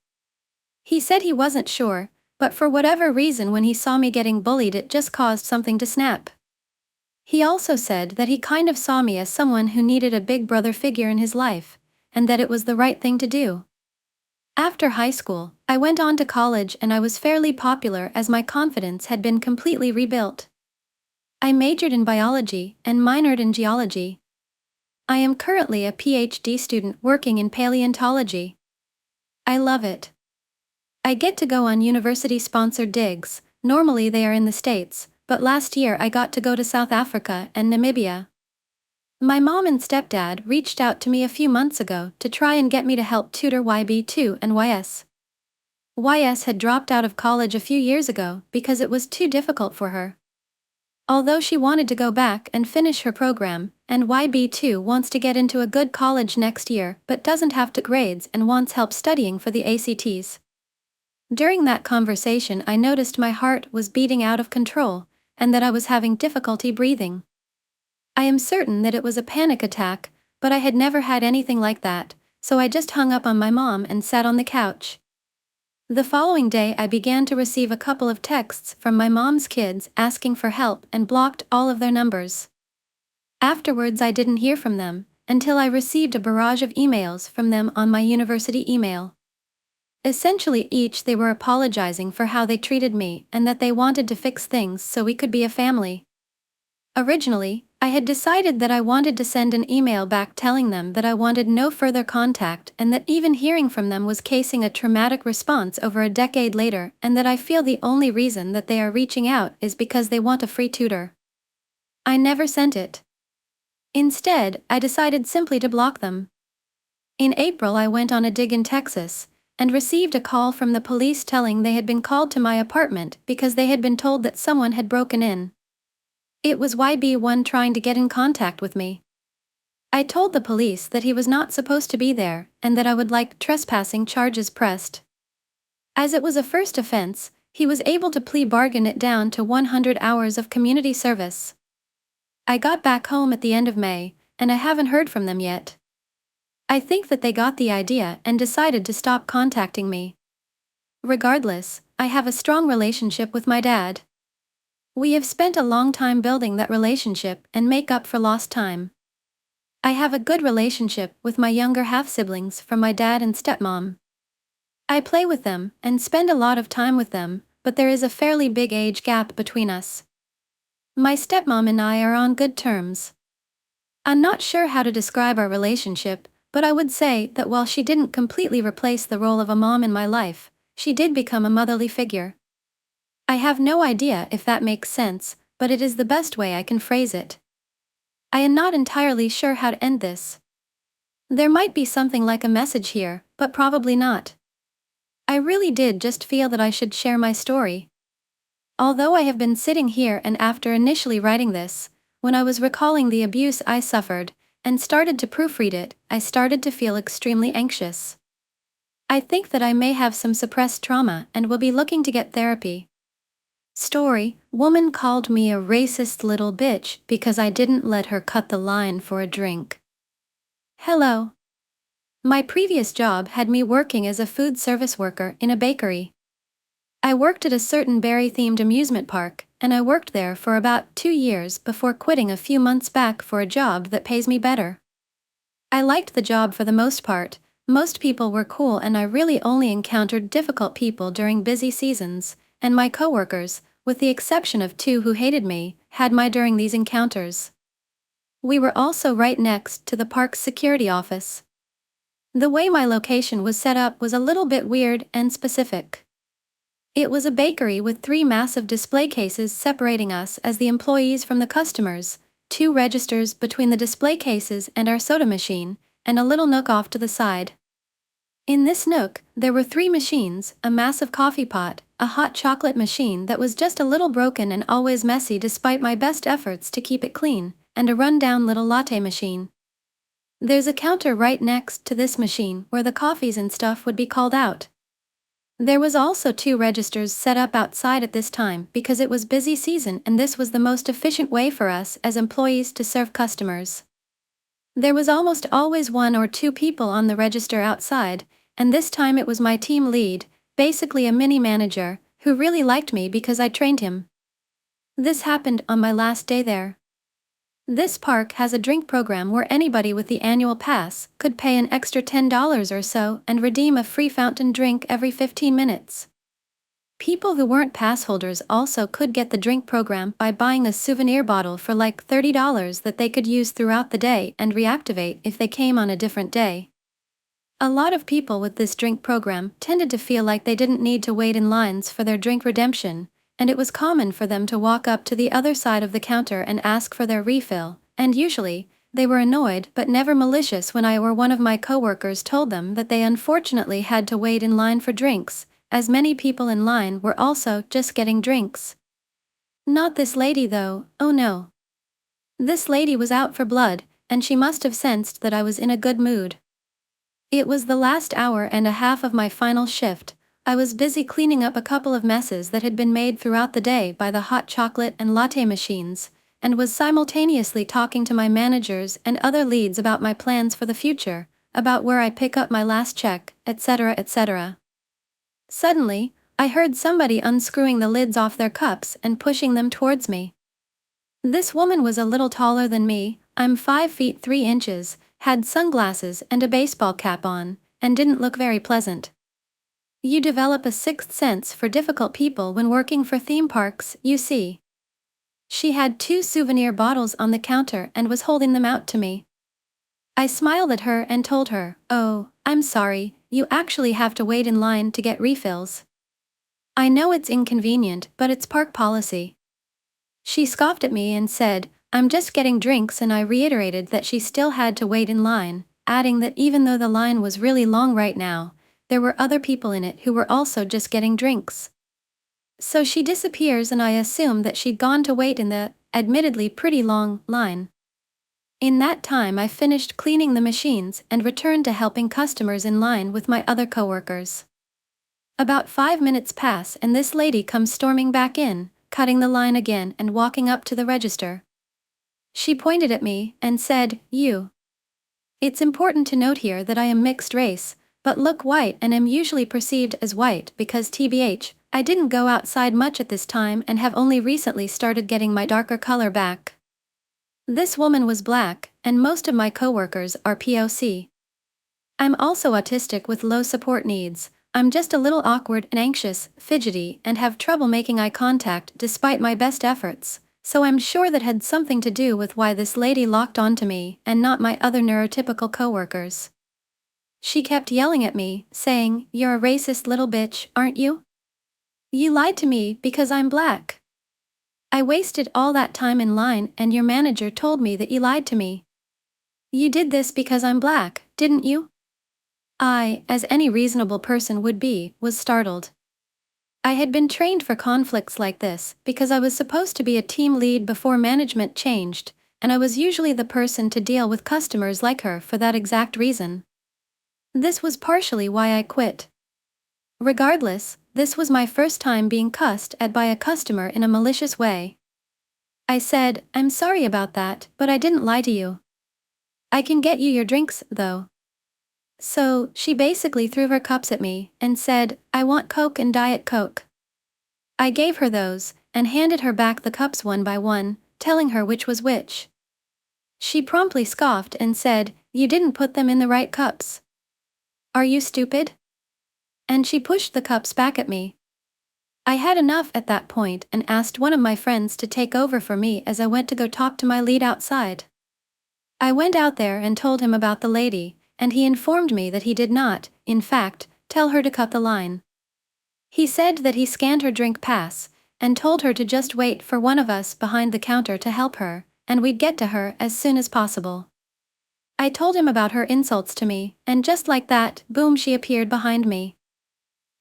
He said he wasn't sure, but for whatever reason when he saw me getting bullied it just caused something to snap. He also said that he kind of saw me as someone who needed a big brother figure in his life, and that it was the right thing to do. After high school, I went on to college and I was fairly popular as my confidence had been completely rebuilt. I majored in biology and minored in geology. I am currently a PhD student working in paleontology. I love it. I get to go on university-sponsored digs, normally they are in the States, but last year I got to go to South Africa and Namibia. My mom and stepdad reached out to me a few months ago to try and get me to help tutor YB2 and YS. YS had dropped out of college a few years ago because it was too difficult for her. Although she wanted to go back and finish her program, and YB2 wants to get into a good college next year but doesn't have to grades and wants help studying for the ACTs. During that conversation I noticed my heart was beating out of control, and that I was having difficulty breathing. I am certain that it was a panic attack, but I had never had anything like that, so I just hung up on my mom and sat on the couch. The following day I began to receive a couple of texts from my mom's kids asking for help and blocked all of their numbers. Afterwards I didn't hear from them, until I received a barrage of emails from them on my university email. Essentially they were apologizing for how they treated me and that they wanted to fix things so we could be a family. Originally, I had decided that I wanted to send an email back telling them that I wanted no further contact and that even hearing from them was casing a traumatic response over a decade later, and that I feel the only reason that they are reaching out is because they want a free tutor. I never sent it. Instead, I decided simply to block them. In April I went on a dig in Texas, and received a call from the police telling they had been called to my apartment because they had been told that someone had broken in. It was YB1 trying to get in contact with me. I told the police that he was not supposed to be there and that I would like trespassing charges pressed. As it was a first offense, he was able to plea bargain it down to 100 hours of community service. I got back home at the end of May, and I haven't heard from them yet. I think that they got the idea and decided to stop contacting me. Regardless, I have a strong relationship with my dad. We have spent a long time building that relationship and make up for lost time. I have a good relationship with my younger half-siblings from my dad and stepmom. I play with them and spend a lot of time with them, but there is a fairly big age gap between us. My stepmom and I are on good terms. I'm not sure how to describe our relationship, but I would say that while she didn't completely replace the role of a mom in my life, she did become a motherly figure. I have no idea if that makes sense, but it is the best way I can phrase it. I am not entirely sure how to end this. There might be something like a message here, but probably not. I really did just feel that I should share my story. Although I have been sitting here and after initially writing this, when I was recalling the abuse I suffered, and started to proofread it, I started to feel extremely anxious. I think that I may have some suppressed trauma and will be looking to get therapy. Story: woman called me a racist little bitch because I didn't let her cut the line for a drink. Hello. My previous job had me working as a food service worker in a bakery. I worked at a certain berry-themed amusement park, and I worked there for about 2 years before quitting a few months back for a job that pays me better. I liked the job for the most part. Most people were cool and I really only encountered difficult people during busy seasons, and my coworkers, with the exception of 2 who hated me, had my during these encounters. We were also right next to the park's security office. The way my location was set up was a little bit weird and specific. It was a bakery with 3 massive display cases separating us as the employees from the customers, 2 registers between the display cases and our soda machine, and a little nook off to the side. In this nook, there were 3 machines, a massive coffee pot, a hot chocolate machine that was just a little broken and always messy despite my best efforts to keep it clean, and a run-down little latte machine. There's a counter right next to this machine where the coffees and stuff would be called out. There was also 2 registers set up outside at this time because it was busy season and this was the most efficient way for us as employees to serve customers. There was almost always 1 or 2 people on the register outside, and this time it was my team lead, basically a mini manager, who really liked me because I trained him. This happened on my last day there. This park has a drink program where anybody with the annual pass could pay an extra $10 or so and redeem a free fountain drink every 15 minutes. People who weren't pass holders also could get the drink program by buying a souvenir bottle for like $30 that they could use throughout the day and reactivate if they came on a different day. A lot of people with this drink program tended to feel like they didn't need to wait in lines for their drink redemption, and it was common for them to walk up to the other side of the counter and ask for their refill, and usually, they were annoyed but never malicious when I or one of my coworkers told them that they unfortunately had to wait in line for drinks, as many people in line were also just getting drinks. Not this lady though, oh no. This lady was out for blood, and she must have sensed that I was in a good mood. It was the last hour and a half of my final shift. I was busy cleaning up a couple of messes that had been made throughout the day by the hot chocolate and latte machines, and was simultaneously talking to my managers and other leads about my plans for the future, about where I pick up my last check, etc., etc. Suddenly, I heard somebody unscrewing the lids off their cups and pushing them towards me. This woman was a little taller than me. I'm 5 feet 3 inches, had sunglasses and a baseball cap on, and didn't look very pleasant. You develop a 6th sense for difficult people when working for theme parks, you see. She had 2 souvenir bottles on the counter and was holding them out to me. I smiled at her and told her, "Oh, I'm sorry, you actually have to wait in line to get refills. I know it's inconvenient, but it's park policy." She scoffed at me and said, "I'm just getting drinks," and I reiterated that she still had to wait in line, adding that even though the line was really long right now, there were other people in it who were also just getting drinks. So she disappears and I assume that she'd gone to wait in the, admittedly pretty long, line. In that time I finished cleaning the machines and returned to helping customers in line with my other coworkers. About 5 minutes pass and this lady comes storming back in, cutting the line again and walking up to the register. She pointed at me and said, "You." It's important to note here that I am mixed race, but look white and am usually perceived as white because TBH, I didn't go outside much at this time and have only recently started getting my darker color back. This woman was black, and most of my coworkers are POC. I'm also autistic with low support needs. I'm just a little awkward and anxious, fidgety, and have trouble making eye contact despite my best efforts, so I'm sure that had something to do with why this lady locked onto me and not my other neurotypical coworkers. She kept yelling at me, saying, "You're a racist little bitch, aren't you? You lied to me because I'm black. I wasted all that time in line and your manager told me that you lied to me. You did this because I'm black, didn't you?" I, as any reasonable person would be, was startled. I had been trained for conflicts like this because I was supposed to be a team lead before management changed, and I was usually the person to deal with customers like her for that exact reason. This was partially why I quit. Regardless, this was my first time being cussed at by a customer in a malicious way. I said, "I'm sorry about that, but I didn't lie to you. I can get you your drinks, though." So, she basically threw her cups at me and said, "I want Coke and Diet Coke." I gave her those, and handed her back the cups one by one, telling her which was which. She promptly scoffed and said, "You didn't put them in the right cups. Are you stupid?" And she pushed the cups back at me. I had enough at that point and asked one of my friends to take over for me as I went to go talk to my lead outside. I went out there and told him about the lady, and he informed me that he did not, in fact, tell her to cut the line. He said that he scanned her drink pass and told her to just wait for one of us behind the counter to help her, and we'd get to her as soon as possible. I told him about her insults to me, and just like that, boom, she appeared behind me.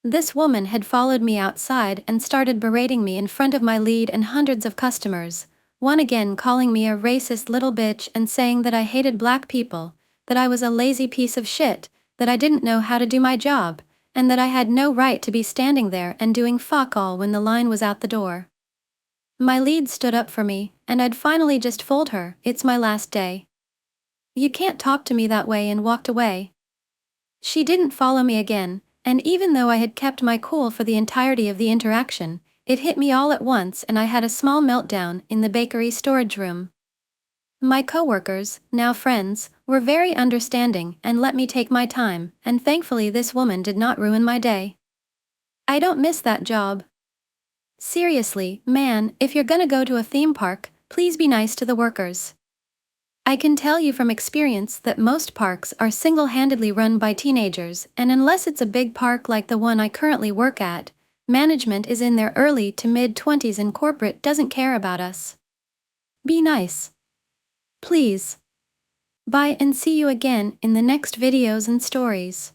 This woman had followed me outside and started berating me in front of my lead and hundreds of customers, one again calling me a racist little bitch and saying that I hated black people, that I was a lazy piece of shit, that I didn't know how to do my job, and that I had no right to be standing there and doing fuck all when the line was out the door. My lead stood up for me, and I'd finally just told her, "It's my last day. You can't talk to me that way," and walked away. She didn't follow me again, and even though I had kept my cool for the entirety of the interaction, it hit me all at once and I had a small meltdown in the bakery storage room. My coworkers, now friends, were very understanding and let me take my time, and thankfully this woman did not ruin my day. I don't miss that job. Seriously, man, if you're gonna go to a theme park, please be nice to the workers. I can tell you from experience that most parks are single-handedly run by teenagers, and unless it's a big park like the one I currently work at, management is in their early to mid-20s and corporate doesn't care about us. Be nice. Please. Bye and see you again in the next videos and stories.